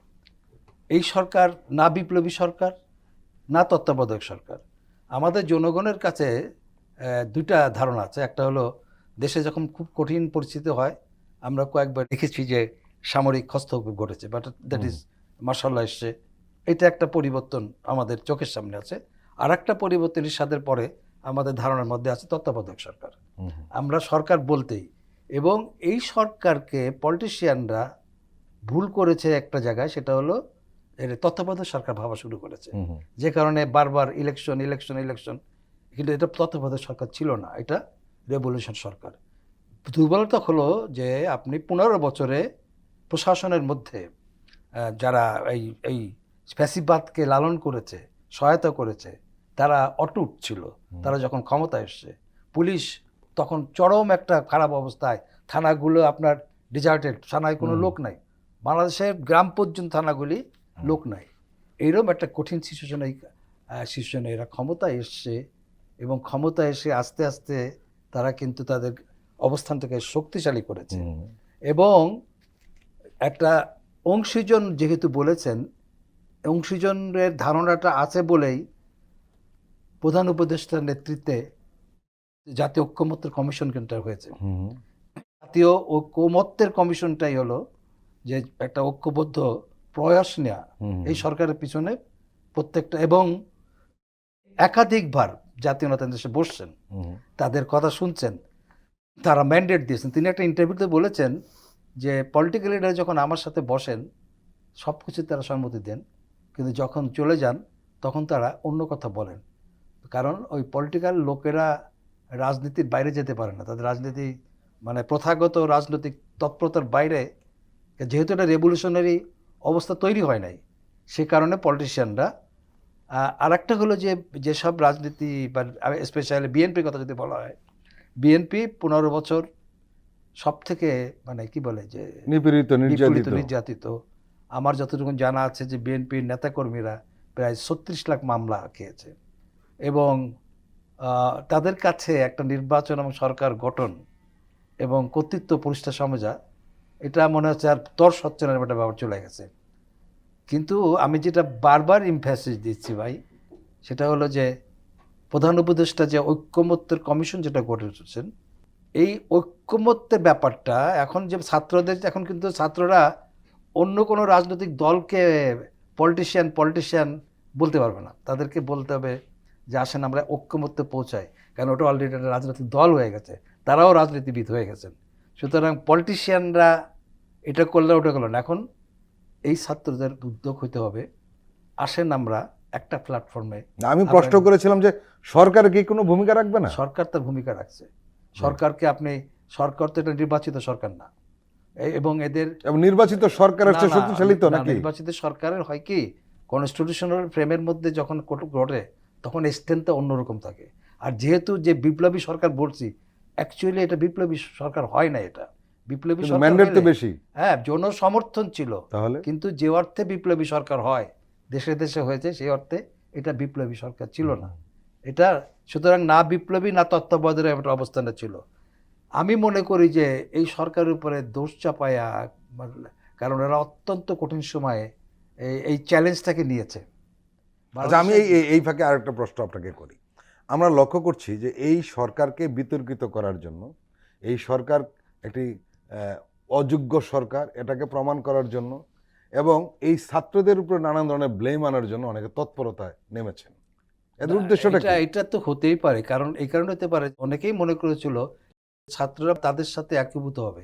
এই সরকার না বিপ্লবী সরকার, না তত্ত্বাবধায়ক সরকার। আমাদের জনগণের কাছে দুইটা ধারণা আছে। একটা হলো দেশে যখন খুব কঠিন পরিস্থিতি হয়, আমরা কয়েকবার দেখেছি যে সামরিক হস্তক্ষেপ ঘটেছে, বাট দ্যাট ইজ মার্শাল্লাহ এসছে, এটা একটা পরিবর্তন আমাদের চোখের সামনে আছে। আর একটা পরিবর্তন ইরশাদের পরে আমাদের ধারণার মধ্যে আছে তত্ত্বাবধায়ক সরকার। আমরা সরকার বলতেই, এবং এই সরকারকে পলিটিশিয়ানরা ভুল করেছে একটা জায়গায়, সেটা হলো তত্ত্বাবধায়ক সরকার ভাবা শুরু করেছে, যে কারণে বারবার ইলেকশন, কিন্তু এটা তত্ত্বাবধায়ক সরকার ছিল না, এটা রেভলিউশন সরকার। দুর্বলতা হলো যে আপনি 15 বছরে প্রশাসনের মধ্যে যারা এই ফ্যাসিবাদকে লালন করেছে, সহায়তা করেছে, তারা অটুট ছিল। তারা যখন ক্ষমতা এসছে, পুলিশ তখন চরম একটা খারাপ অবস্থায়, থানাগুলো আপনার ডিজার্টেড, থানায় কোনো লোক নাই, বাংলাদেশের গ্রাম পর্যন্ত থানাগুলি লোক নাই। এইরকম একটা কঠিন সিচুয়েশনে এরা ক্ষমতা এসছে, এবং ক্ষমতা এসে আস্তে আস্তে তারা কিন্তু তাদের অবস্থানটাকে শক্তিশালী করেছে। এবং একটা অংশীজন যেহেতু বলেছেন, অংশীজনের ধারণাটা আছে বলেই প্রধান উপদেষ্টার নেতৃত্বে জাতীয় ঐক্যমত্যের কমিশন কিন্তু হয়েছে। জাতীয় ঐক্যমত্যের কমিশনটাই হলো যে একটা ঐক্যবদ্ধ প্রয়াস নেওয়া এই সরকারের পিছনে প্রত্যেকটা, এবং একাধিকবার জাতীয় নেতা দেশে বসছেন, তাদের কথা শুনছেন, তারা ম্যান্ডেট দিয়েছেন। তিনি একটা ইন্টারভিউতে বলেছেন যে পলিটিক্যাল লিডার যখন আমার সাথে বসেন সব কিছু তারা সম্মতি দেন, কিন্তু যখন চলে যান তখন তারা অন্য কথা বলেন। কারণ ওই পলিটিক্যাল লোকেরা রাজনীতির বাইরে যেতে পারে না, তাদের রাজনীতি মানে প্রথাগত রাজনৈতিক তৎপরতার বাইরে, যেহেতু এটা রেভলিউশনারি অবস্থা তৈরি হয় নাই, সে কারণে পলিটিশিয়ানরা। আর একটা হলো যে যেসব রাজনীতি বা স্পেশালি বিএনপির কথা যদি বলা হয়, বিএনপি 15 বছর সব থেকে মানে কি বলে যে নিপীড়িত নির্যাতিত। আমার যতটুকু জানা আছে যে বিএনপির নেতাকর্মীরা প্রায় 36 লাখ মামলা খেয়েছে, এবং তাদের কাছে একটা নির্বাচন এবং সরকার গঠন এবং কর্তৃত্ব প্রতিষ্ঠা সমঝা, এটা মনে হচ্ছে আর তর সচ্চনের একটা ব্যাপার চলে গেছে। কিন্তু আমি যেটা বারবার ইমফ্যাসিস দিচ্ছি ভাই, সেটা হলো যে প্রধান উপদেষ্টা যে ঐক্যমত্যের কমিশন যেটা গঠেছেন, এই ঐক্যমত্যের ব্যাপারটা এখন যে ছাত্রদের, এখন কিন্তু ছাত্ররা অন্য কোনো রাজনৈতিক দলকে পলিটিশিয়ান বলতে পারবে না, তাদেরকে বলতে হবে যে আসেন আমরা ঐক্যমত্যে পৌঁছাই, কারণ ওটা অলরেডি একটা রাজনৈতিক দল হয়ে গেছে, তারাও রাজনীতিবিদ হয়ে গেছেন। সুতরাং পলিটিশিয়ানরা এটা করলে ওটা করলো না, এখন এই ছাত্রদের উদ্যোগ হইতে হবে, আসেন আমরা একটা প্ল্যাটফর্মে। আমি প্রশ্ন করেছিলাম যে সরকার কি কোনো ভূমিকা রাখবে না? সরকার তার ভূমিকা রাখছে। সরকারকে আপনি, সরকার তো এটা নির্বাচিত সরকার না, এবং এদের নির্বাচিত সরকারের চেয়ে শক্তিশালী তো নাকি? নির্বাচিত সরকারের হয় কি, কনস্টিটিউশনাল ফ্রেমের মধ্যে যখন ঘটে তখন স্ট্রেংথটা অন্যরকম থাকে। আর যেহেতু যে বিপ্লবী সরকার বলছি, অ্যাকচুয়ালি এটা বিপ্লবী সরকার হয় না, এটা বিপ্লবী সরকার ম্যান্ডেট তো বেশি, হ্যাঁ জনসমর্থন ছিল, তাহলে কিন্তু যে অর্থে বিপ্লবী সরকার হয় দেশে দেশে হয়েছে, সেই অর্থে এটা বিপ্লবী সরকার ছিল না এটা। সুতরাং না বিপ্লবী না তত্ত্বাবধানের একটা অবস্থানটা ছিল। আমি মনে করি যে এই সরকারের উপরে দোষ চাপায়া, কারণ এরা অত্যন্ত কঠিন সময়ে এই চ্যালেঞ্জটাকে নিয়েছে। আচ্ছা, আমি এই ফাঁকে আরেকটা প্রশ্ন আপনাকে করি। আমরা লক্ষ্য করছি যে এই সরকারকে বিতর্কিত করার জন্য, এই সরকার একটি অযোগ্য সরকার এটাকে প্রমাণ করার জন্য, এবং এই ছাত্রদের উপরে নানান ধরনের ব্লেম আনার জন্য অনেকে তৎপরতায় নেমেছেন। এদের উদ্দেশ্যটা কি? এটা তো হতেই পারে, কারণ এই কারণে হতে পারে অনেকেই মনে করেছিল ছাত্ররা তাদের সাথে একীভূত হবে,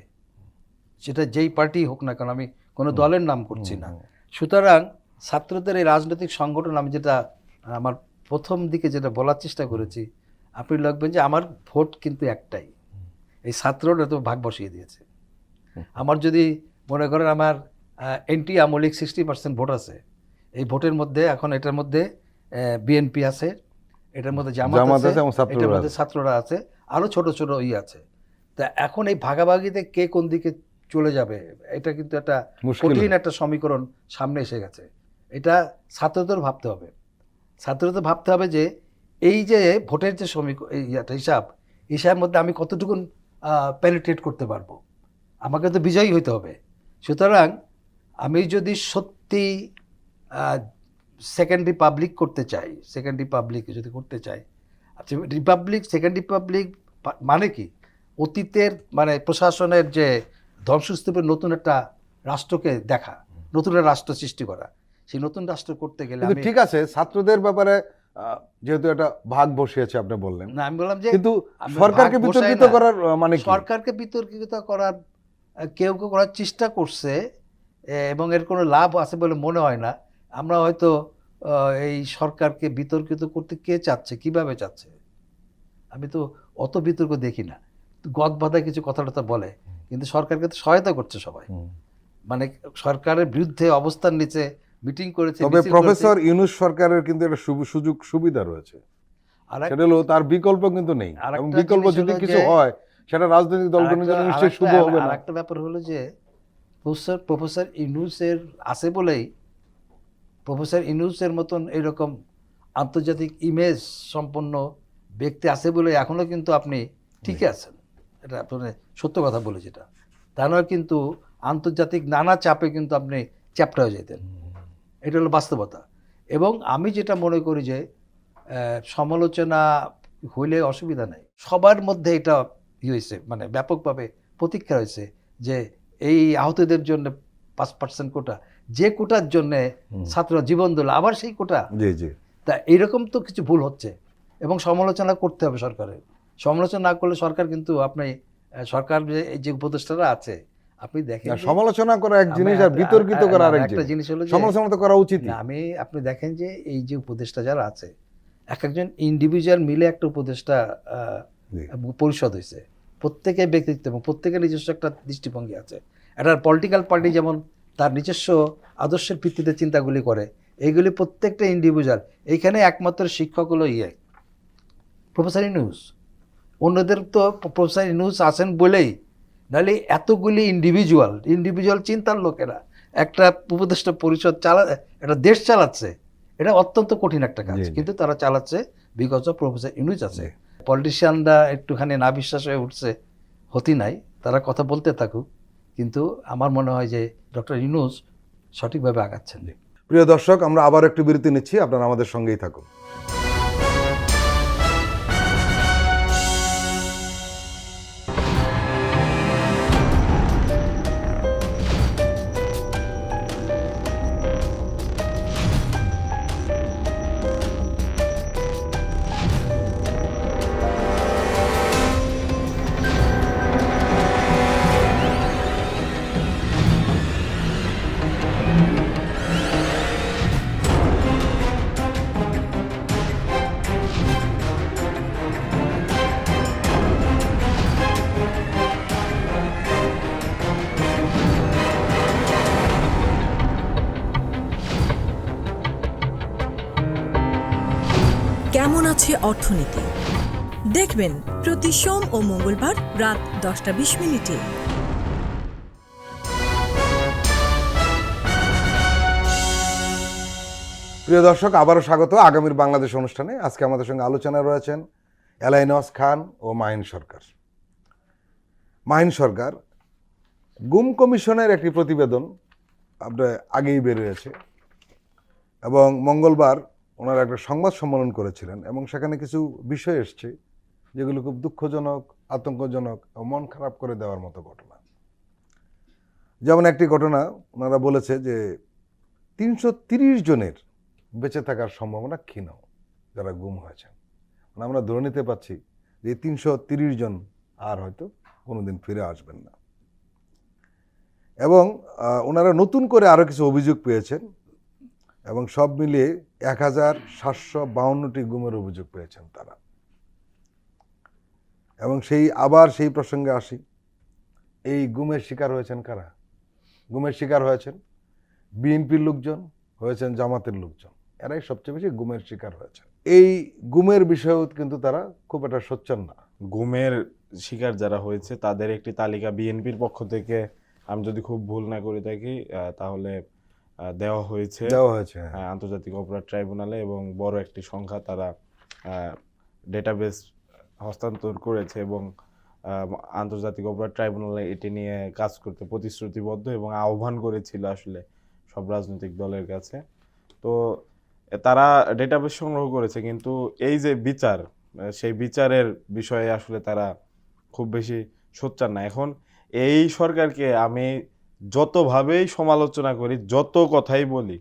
সেটা যেই পার্টি হোক না কেন, আমি কোনো দলের নাম করছি না। সুতরাং ছাত্রদের এই রাজনৈতিক সংগঠন, আমি যেটা আমার প্রথম দিকে যেটা বলার চেষ্টা করেছি, আপনি লিখবেন যে আমার ভোট কিন্তু একটাই, এই ছাত্ররা তো ভাগ বসিয়ে দিয়েছে। আমার যদি মনে করেন আমার এনটি আওয়ামী লীগ 60% ভোট আছে, এই ভোটের মধ্যে এখন এটার মধ্যে বিএনপি আছে, এটার মধ্যে জামাত আছে, এটার মধ্যে ছাত্ররা আছে, আরও ছোট ছোট আছে। তা এখন এই ভাগাভাগিতে কে কোন দিকে চলে যাবে, এটা কিন্তু একটা কঠিন একটা সমীকরণ সামনে এসে গেছে। এটা ছাত্রদের ভাবতে হবে, ছাত্রদের ভাবতে হবে যে এই যে ভোটের যে হিসাবের মধ্যে আমি কতটুকু পেনিট্রেট করতে পারবো, আমাকে তো বিজয়ী হইতে হবে। সুতরাং আমি যদি সত্যি সেকেন্ড রিপাবলিক করতে চাই, সেকেন্ড রিপাবলিক যদি করতে চাই, আচ্ছা সেকেন্ড রিপাবলিক মানে কি, অতীতের মানে প্রশাসনের যে ধ্বংসস্তূপের নতুন একটা রাষ্ট্রকে দেখা, নতুন একটা রাষ্ট্র সৃষ্টি করা, সেই নতুন রাষ্ট্র করতে গেলে ঠিক আছে, ছাত্রদের ব্যাপারে যেহেতু একটা ভাগ বসিয়েছে আপনি বললেন, না আমি বললাম যে কিন্তু সরকারকে বিতর্কিত করার মানে কি? সরকারকে বিতর্কিত করার কেউ কেউ করার চেষ্টা করছে, এবং এর কোনো লাভ আছে বলে মনে হয় না। আমরা হয়তো এই সরকারকে বিতর্কিত করতে কে চাচ্ছে, কিভাবে চাচ্ছে, আমি তো অত বিতর্ক দেখি না। গদ বাঁধায় কিছু কথাটা বলে, কিন্তু সরকারকে তো সহায়তা করছে সবাই, মানে সরকারের বিরুদ্ধে অবস্থান নিচ্ছে, মিটিং করেছে। তবে প্রফেসর ইউনূস সরকারের কিন্তু একটা সুযোগ সুবিধা রয়েছে, আরেক- সেটা হলো তার বিকল্প কিন্তু নেই, আরেকটা এবং বিকল্প জিনিস যদি হলো কিছু যে- হয় সেটা রাজনৈতিক দলগুলোর জন্য নিশ্চয়ই শুভ হবে না। আরেকটা ব্যাপার হলো যে প্রফেসর ইউনূসের আছে বলেই, প্রফেসর ইউনূসের মতন এরকম আন্তর্জাতিক ইমেজ সম্পন্ন ব্যক্তি আছে বলে এখনো কিন্তু আপনি ঠিকই আছেন। এটা আপনি সত্য কথা বলে, যেটা তা নয় কিন্তু আন্তর্জাতিক নানা চাপে কিন্তু আপনি চ্যাপ্টা হয়ে যেতেন। এটা হলো বাস্তবতা। এবং আমি যেটা মনে করি যে সমালোচনা হইলে অসুবিধা নেই, সবার মধ্যে এটা হয়েছে, মানে ব্যাপকভাবে প্রতীক্ষা হয়েছে যে এই আহতদের জন্য 5% কোটা, যে কোটার জন্য ছাত্র জীবন দিল, আবার সেই কোটা। জি জি। তা এইরকম তো কিছু ভুল হচ্ছে, এবং সমালোচনা করতে হবে সরকারের। সমালোচনা না করলে সরকার কিন্তু আপনি সরকার যে উপদেষ্টারা আছে, আপনি দেখেন না, যে- সমালোচনা করা এক জিনিস আর আমি- বিতর্কিত করা আরেক একটা জিনিস। জিনিস হলো যে সমালোচনা তো করা উচিত। না, আপনি দেখেন যে এই যে উপদেষ্টা যারা আছে, একজন ইন্ডিভিজুয়াল মিলে একটা উপদেষ্টা জি। পরিষদ হয়েছে, প্রত্যেকের ব্যক্তিত্ব এবং প্রত্যেকের নিজস্ব একটা দৃষ্টিভঙ্গি আছে। একটা পলিটিক্যাল পার্টি যেমন তার নিজস্ব আদর্শের ভিত্তিতে চিন্তাগুলি করে, এইগুলি প্রত্যেকটা ইন্ডিভিজুয়াল। এইখানে একমাত্র শিক্ষক হলো প্রফেসর ইউনূস। অন্যদের তো প্রফেসর ইউনূস আছেন বলেই, নাহলে এতগুলি ইন্ডিভিজুয়াল চিন্তার লোকেরা একটা উপদেষ্টা পরিষদ একটা দেশ চালাচ্ছে, এটা অত্যন্ত কঠিন একটা কাজ। জি, জি। কিন্তু তারা চালাচ্ছে বিকজ অফ প্রফেসর ইউনূস আছে। পলিটিশিয়ানরা একটুখানি না বিশ্বাস হয়ে উঠছে, হতি নাই, তারা কথা বলতে থাকুক, কিন্তু আমার মনে হয় যে ডক্টর ইউনূস সঠিকভাবে আগাচ্ছেন। প্রিয় দর্শক, আমরা আবার একটু বিরতি নিচ্ছি, আপনারা আমাদের সঙ্গেই থাকুন। কেমন আছে অর্থনীতি দেখবেন প্রতি সোম ও মঙ্গলবার রাত 10:20। প্রিয় দর্শক, আবারও স্বাগত আগামীর বাংলাদেশ অনুষ্ঠানে। আজকে আমাদের সঙ্গে আলোচনায় রয়েছেন এলাই নওয়াজ খান ও মাহিন সরকার। মাহিন সরকার, গুম কমিশনের একটি প্রতিবেদন আপনার আগেই বের হয়েছে, এবং মঙ্গলবার ওনারা একটা সংবাদ সম্মেলন করেছিলেন, এবং সেখানে কিছু বিষয় এসছে যেগুলো খুব দুঃখজনক, আতঙ্কজনক এবং মন খারাপ করে দেওয়ার মতো ঘটনা। যেমন একটি ঘটনা ওনারা বলেছে যে 330 জনের বেঁচে থাকার সম্ভাবনা ক্ষীণ যারা গুম হয়েছে। মানে আমরা ধরে নিতে পারছি যে 330 জন আর হয়তো কোনোদিন ফিরে আসবেন না। এবং ওনারা নতুন করে আরও কিছু অভিযোগ পেয়েছেন, এবং সব মিলিয়ে 1752টি গুমের অভিযোগ পেয়েছেন তারা। এবং সেই প্রসঙ্গে আসি, এই গুমের শিকার হয়েছেন কারা? গুমের শিকার হয়েছেন বিএনপির লোকজন, হয়েছেন জামাতের লোকজন, এরাই সবচেয়ে বেশি গুমের শিকার হয়েছে। এই গুমের বিষয়েও কিন্তু তারা খুব একটা সোচ্চার না। গুমের শিকার যারা হয়েছে তাদের একটি তালিকা বিএনপির পক্ষ থেকে, আমি যদি খুব ভুল না করে থাকি, তাহলে দেওয়া হয়েছে আন্তর্জাতিক অপরাধ ট্রাইব্যুনালে, এবং বড় একটি সংখ্যা তারা ডেটাবেস হস্তান্তর করেছে, এবং আন্তর্জাতিক অপরাধ ট্রাইব্যুনালে এটি নিয়ে কাজ করতে প্রতিশ্রুতিবদ্ধ এবং আহ্বান করেছিল আসলে সব রাজনৈতিক দলের কাছে। তো তারা ডেটাবেস সংগ্রহ করেছে, কিন্তু এই যে বিচার, সেই বিচারের বিষয়ে আসলে তারা খুব বেশি সোচ্চার না। এখন এই সরকারকে আমি যতভাবেই সমালোচনা করি, যত কথাই বলি,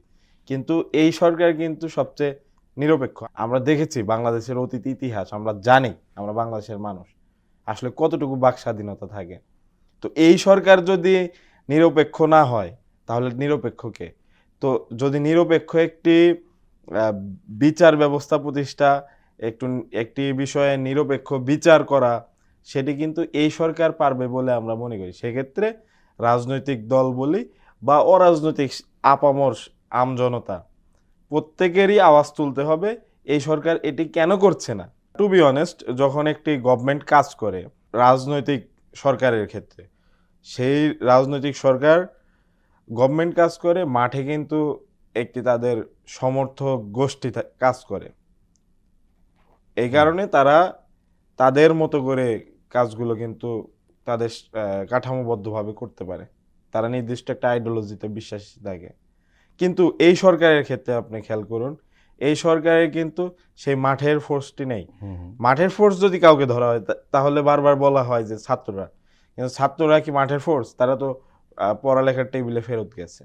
কিন্তু এই সরকার কিন্তু সবচেয়ে নিরপেক্ষ। আমরা দেখেছি বাংলাদেশের অতীত ইতিহাস, আমরা জানি, আমরা বাংলাদেশের মানুষ আসলে কতটুকু বাক স্বাধীনতা থাকে। তো এই সরকার যদি নিরপেক্ষ না হয় তাহলে নিরপেক্ষ কে? তো যদি নিরপেক্ষ একটি বিচার ব্যবস্থা প্রতিষ্ঠা, একটি বিষয়ে নিরপেক্ষ বিচার করা, সেটি কিন্তু এই সরকার পারবে বলে আমরা মনে করি। সেক্ষেত্রে রাজনৈতিক দল বলি বা অরাজনৈতিক আপামর আমজনতা, প্রত্যেকেরই আওয়াজ তুলতে হবে এই সরকার এটি কেন করছে না, টু বি অনেস্ট, যখন একটি গভর্নমেন্ট কাজ করে রাজনৈতিক সরকারের ক্ষেত্রে, সেই রাজনৈতিক সরকার গভর্নমেন্ট কাজ করে, মাঠে কিন্তু একটি তাদের সমর্থক গোষ্ঠী কাজ করে। এই কারণে তারা তাদের মতো করে কাজগুলো কিন্তু তাদের কাঠামোবদ্ধভাবে করতে পারে। তারা নির্দিষ্ট একটা আইডিওলজিতে বিশ্বাসী থাকে। কিন্তু এই সরকারের ক্ষেত্রে আপনি খেয়াল করুন, এই সরকারের কিন্তু সেই মাঠের ফোর্সটি নেই। মাঠের ফোর্স যদি কাউকে ধরা হয় তাহলে বারবার বলা হয় যে ছাত্ররা, কিন্তু ছাত্ররা কি মাঠের ফোর্স? তারা তো পড়ালেখার টেবিলে ফেরত গেছে।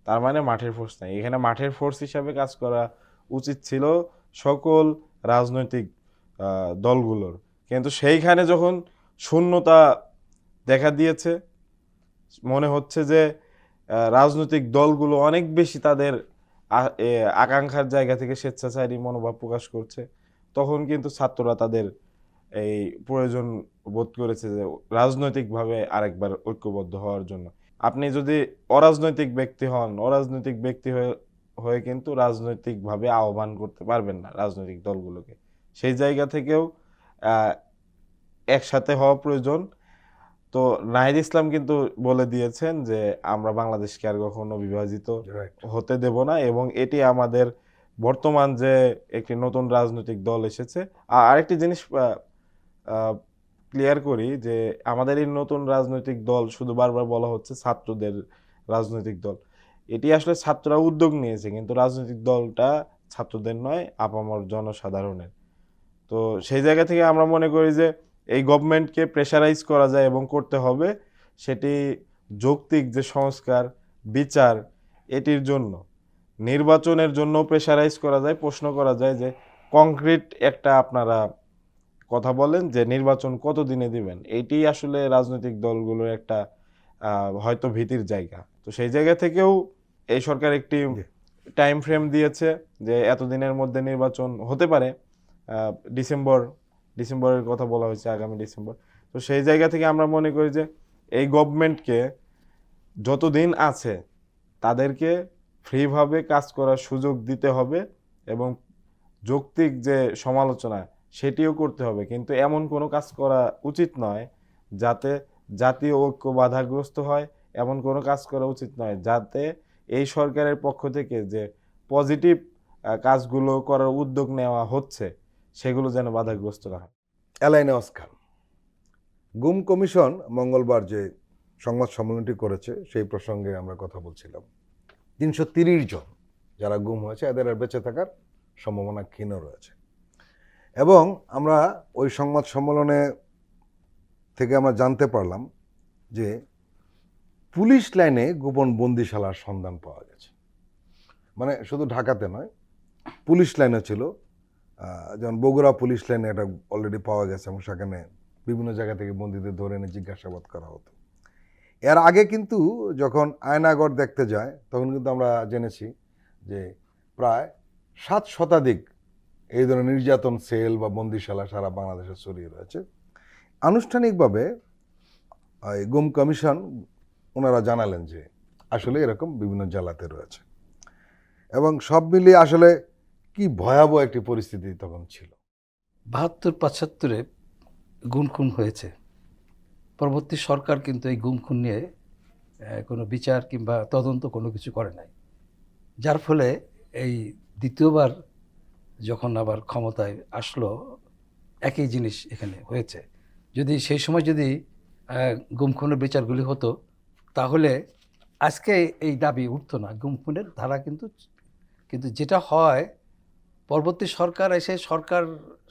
তার মানে মাঠের ফোর্স নাই। এখানে মাঠের ফোর্স হিসাবে কাজ করা উচিত ছিল সকল রাজনৈতিক দলগুলোর, কিন্তু সেইখানে যখন শূন্যতা দেখা দিয়েছে, মনে হচ্ছে যে রাজনৈতিক দলগুলো অনেক বেশি তাদের আকাঙ্ক্ষার জায়গা থেকে স্বেচ্ছাচারী মনোভাব প্রকাশ করছে, তখন কিন্তু ছাত্ররা তাদের এই প্রয়োজন বোধ করেছে যে রাজনৈতিকভাবে আরেকবার ঐক্যবদ্ধ হওয়ার জন্য। আপনি যদি অরাজনৈতিক ব্যক্তি হন, অরাজনৈতিক ব্যক্তি হয়ে কিন্তু রাজনৈতিকভাবে আহ্বান করতে পারবেন না রাজনৈতিক দলগুলোকে। সেই জায়গা থেকেও একসাথে হওয়া প্রয়োজন। তো নাহিদ ইসলাম কিন্তু বলে দিয়েছেন যে আমরা বাংলাদেশকে আর কখনো বিভাজিত হতে দেব না, এবং এটি আমাদের বর্তমান যে একটি নতুন রাজনৈতিক দল এসেছে। আরেকটি জিনিস ক্লিয়ার করি যে আমাদের এই নতুন রাজনৈতিক দল, শুধু বারবার বলা হচ্ছে ছাত্রদের রাজনৈতিক দল, এটি আসলে ছাত্ররা উদ্যোগ নিয়েছে, কিন্তু রাজনৈতিক দলটা ছাত্রদের নয়, আপামর জনসাধারণের। তো সেই জায়গা থেকে আমরা মনে করি যে এই গভর্নমেন্টকে প্রেশারাইজ করা যায় এবং করতে হবে সেটি যৌক্তিক যে সংস্কার বিচার, এটির জন্য নির্বাচনের জন্য প্রেশারাইজ করা যায়। প্রশ্ন করা যায় যে কংক্রিট একটা আপনারা কথা বলেন যে নির্বাচন কত দিনে দিবেন, এইটি আসলে রাজনৈতিক দলগুলোর একটা হয়তো ভীতির জায়গা। তো সেই জায়গা থেকেও এই সরকার একটি টাইম ফ্রেম দিয়েছে যে এতদিনের মধ্যে নির্বাচন হতে পারে, ডিসেম্বরের কথা বলা হয়েছে, আগামী ডিসেম্বর। তো সেই জায়গা থেকে আমরা মনে করি যে এই গভর্নমেন্টকে যতদিন আছে তাদেরকে ফ্রিভাবে কাজ করার সুযোগ দিতে হবে, এবং যৌক্তিক যে সমালোচনা সেটিও করতে হবে, কিন্তু এমন কোনো কাজ করা উচিত নয় যাতে জাতীয় ঐক্য বাধাগ্রস্ত হয়। এমন কোনো কাজ করা উচিত নয় যাতে এই সরকারের পক্ষ থেকে যে পজিটিভ কাজগুলো করার উদ্যোগ নেওয়া হচ্ছে সেগুলো যেন বাধাগ্রস্ত না হয়। এলাইন নওয়াজ খান, গুম কমিশন মঙ্গলবার যে সংবাদ সম্মেলনটি করেছে সেই প্রসঙ্গে আমরা কথা বলছিলাম। 330 জন যারা গুম হয়েছে এদের আর বেঁচে থাকার সম্ভাবনা ক্ষীণ রয়েছে, এবং আমরা ওই সংবাদ সম্মেলনে থেকে আমরা জানতে পারলাম যে পুলিশ লাইনে গোপন বন্দিশালার সন্ধান পাওয়া গেছে। মানে শুধু ঢাকাতে নয়, পুলিশ লাইনে ছিল, যেমন বগুড়া পুলিশ লাইনে এটা অলরেডি পাওয়া গেছে, এবং সেখানে বিভিন্ন জায়গা থেকে বন্দীদের ধরে এনে জিজ্ঞাসাবাদ করা হতো। এর আগে কিন্তু যখন আয়নাগড় দেখতে যায় তখন কিন্তু আমরা জেনেছি যে প্রায় 7 শতাধিক এই ধরনের নির্যাতন সেল বা বন্দিশালা সারা বাংলাদেশে ছড়িয়ে রয়েছে। আনুষ্ঠানিকভাবে গুম কমিশন ওনারা জানালেন যে আসলে এরকম বিভিন্ন জেলাতে রয়েছে, এবং সব মিলিয়ে আসলে কি ভয়াবহ একটি পরিস্থিতি তখন ছিল। 72-75-এ গুম খুন হয়েছে। পরবর্তী সরকার কিন্তু এই গুম খুন নিয়ে কোনো বিচার কিংবা তদন্ত কোনো কিছু করে নাই, যার ফলে এই দ্বিতীয়বার যখন আবার ক্ষমতায় আসলো একই জিনিস এখানে হয়েছে। যদি সেই সময় যদি গুম খুনের বিচারগুলি হতো তাহলে আজকে এই দাবি উঠতো না। গুম খুনের ধারা কিন্তু যেটা হয়, পরবর্তী সরকার এসে সরকার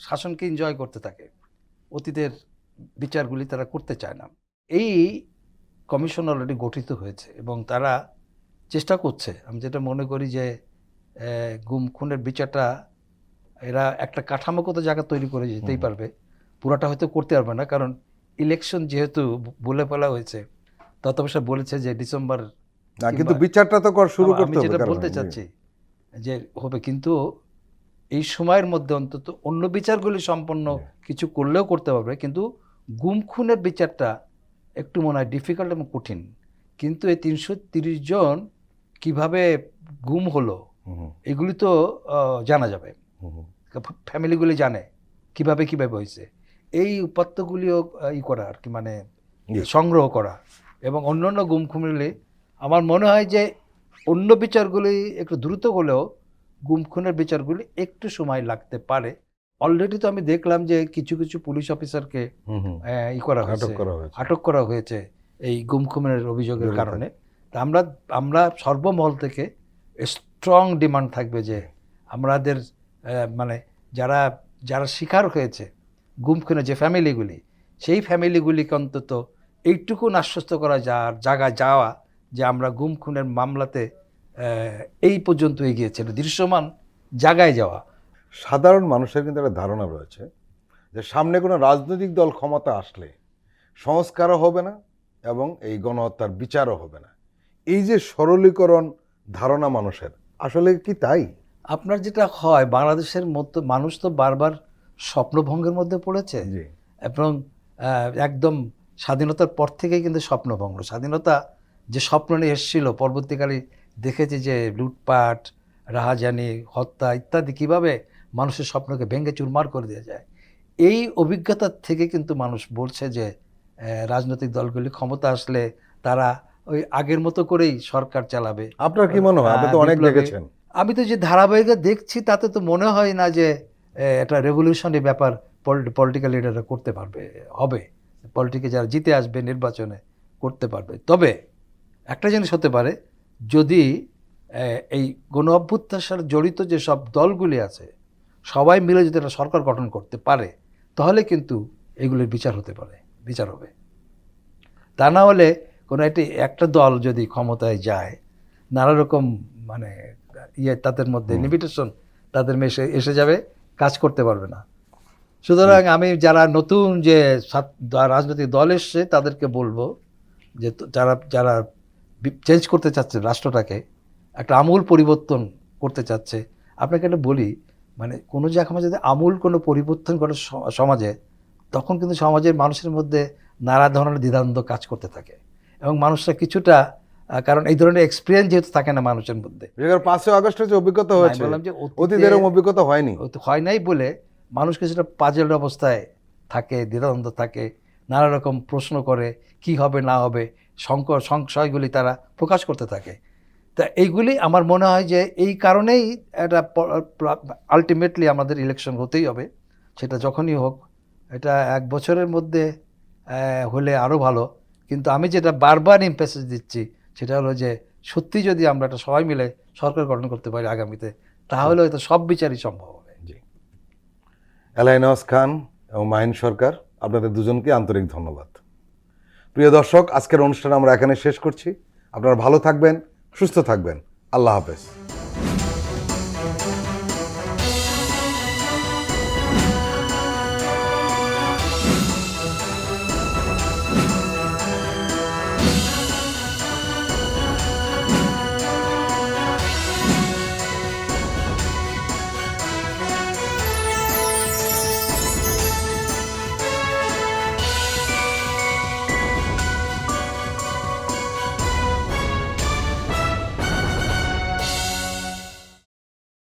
শাসনকে এনজয় করতে থাকে, অতীতের বিচারগুলি তারা করতে চায় না। এই কমিশন অলরেডি গঠিত হয়েছে এবং তারা চেষ্টা করছে। আমি যেটা মনে করি যে গুম খুনের বিচারটা এরা একটা কাঠামোগত জায়গা তৈরি করে যেতেই পারবে, পুরাটা হয়তো করতে পারবে না, কারণ ইলেকশন যেহেতু বলে ফেলা হয়েছে, তত অবশ্য বলেছে যে ডিসেম্বর, কিন্তু বিচারটা তো শুরু করতে হবে। আমি যেটা বলতে চাচ্ছি যে হবে, কিন্তু এই সময়ের মধ্যে অন্তত অন্য বিচারগুলি সম্পন্ন কিছু করলেও করতে পারবে, কিন্তু গুম খুনের বিচারটা একটু মনে হয় ডিফিকাল্ট এবং কঠিন। কিন্তু এই 330 জন কিভাবে গুম হলো এগুলি তো জানা যাবে, ফ্যামিলিগুলি জানে কিভাবে হয়েছে, এই উপাত্তগুলিও ই করা আর কি, মানে জি। সংগ্রহ করা। এবং অন্যান্য গুম খুনলে আমার মনে হয় যে অন্য বিচারগুলি একটু দ্রুত হলেও গুম খুনের বিচারগুলি একটু সময় লাগতে পারে। অলরেডি তো আমি দেখলাম যে কিছু কিছু পুলিশ অফিসারকে হুম হুম ই করা আটক হয়েছে, করা হয়েছে। আটক করা হয়েছে এই গুম খুনের অভিযোগের জড়িত কারণে। তা আমরা সর্বমহল থেকে স্ট্রং ডিমান্ড থাকবে যে আমাদের মানে যারা যারা শিকার হয়েছে গুম খুনের যে ফ্যামিলিগুলি, সেই ফ্যামিলিগুলিকে অন্তত এইটুকু আশ্বস্ত করা জায়গায় যাওয়া যে আমরা গুম খুনের মামলাতে এই পর্যন্ত এগিয়েছে, দৃশ্যমান জায়গায় যাওয়া। সাধারণ মানুষের কিন্তু একটা ধারণা রয়েছে যে সামনে কোনো রাজনৈতিক দল ক্ষমতা আসলে সংস্কারও হবে না এবং এই গণহত্যার বিচারও হবে না। এই যে সরলীকরণ ধারণা মানুষের, আসলে কি তাই? আপনার যেটা হয়, বাংলাদেশের মধ্যে মানুষ তো বারবার স্বপ্নভঙ্গের মধ্যে পড়েছে জি এবং একদম স্বাধীনতার পর থেকেই কিন্তু স্বপ্নভঙ্গ। স্বাধীনতা যে স্বপ্ন নিয়ে এসেছিল, পরবর্তীকালে দেখেছি যে লুটপাট, রাহাজানি, হত্যা ইত্যাদি কীভাবে মানুষের স্বপ্নকে ভেঙে চুরমার করে দেওয়া যায়। এই অভিজ্ঞতার থেকে কিন্তু মানুষ বলছে যে রাজনৈতিক দলগুলি ক্ষমতা আসলে তারা ওই আগের মতো করেই সরকার চালাবে। আপনার কি মনে হয়? আপনি তো অনেক বিপ্লবী- দেখেছেন। আমি তো যে ধারাবাহিকতা দেখছি তাতে তো মনে হয় না যে একটা রেভলিউশনারি ব্যাপার পলিটিক্যাল লিডাররা করতে পারবে, হবে। পলিটিকে যারা জিতে আসবে নির্বাচনে করতে পারবে। তবে একটা জিনিস হতে পারে, যদি এই গণ অভ্যুত্থানের সাথে জড়িত যেসব দলগুলি আছে সবাই মিলে যদি একটা সরকার গঠন করতে পারে, তাহলে কিন্তু এগুলির বিচার হতে পারে, বিচার হবে। তা না হলে কোনো একটা দল যদি ক্ষমতায় যায়, নানা রকম মানে তাদের মধ্যে লিমিটেশন তাদের এসে যাবে, কাজ করতে পারবে না। সুতরাং আমি যারা নতুন যে রাজনৈতিক দল এসছে তাদেরকে বলবো যে যারা চেঞ্জ করতে চাচ্ছে রাষ্ট্রটাকে, একটা আমূল পরিবর্তন করতে চাচ্ছে, আপনাকে একটা বলি, মানে কোনো জায়গায় যদি আমূল কোনো পরিবর্তন করে সমাজে, তখন কিন্তু সমাজের মানুষের মধ্যে নানা ধরনের দ্বিধাদ্বন্দ্ব কাজ করতে থাকে এবং মানুষরা কিছুটা কারণ এই ধরনের এক্সপিরিয়েন্স যেহেতু থাকে না মানুষের মধ্যে। 5ই আগস্টের যে অভিজ্ঞতা হয়েছে, বললাম যে অতীতের এরকম অভিজ্ঞতা হয়নি। হয় নাই বলে মানুষ কিছুটা পাজেল অবস্থায় থাকে, দ্বিধাদ্বন্দ্ব থাকে, নানা রকম প্রশ্ন করে কি হবে না হবে, সংশয়গুলি তারা প্রকাশ করতে থাকে। তা এইগুলি আমার মনে হয় যে এই কারণেই এটা আলটিমেটলি আমাদের ইলেকশন হতেই হবে, সেটা যখনই হোক। এটা 1 বছরের মধ্যে হলে আরও ভালো। কিন্তু আমি যেটা বারবার এমফেসিস দিচ্ছি সেটা হলো যে সত্যি যদি আমরা একটা সবাই মিলে সরকার গঠন করতে পারি আগামীতে, তাহলে হয়তো সব বিচারই সম্ভব হবে। জি, এলআই নওয়াজ খান এবং মাহিন সরকার, আপনাদের দুজনকে আন্তরিক ধন্যবাদ। প্রিয় দর্শক, আজকের অনুষ্ঠান আমরা এখানে শেষ করছি। আপনারা ভালো থাকবেন, সুস্থ থাকবেন। আল্লাহ হাফেজ।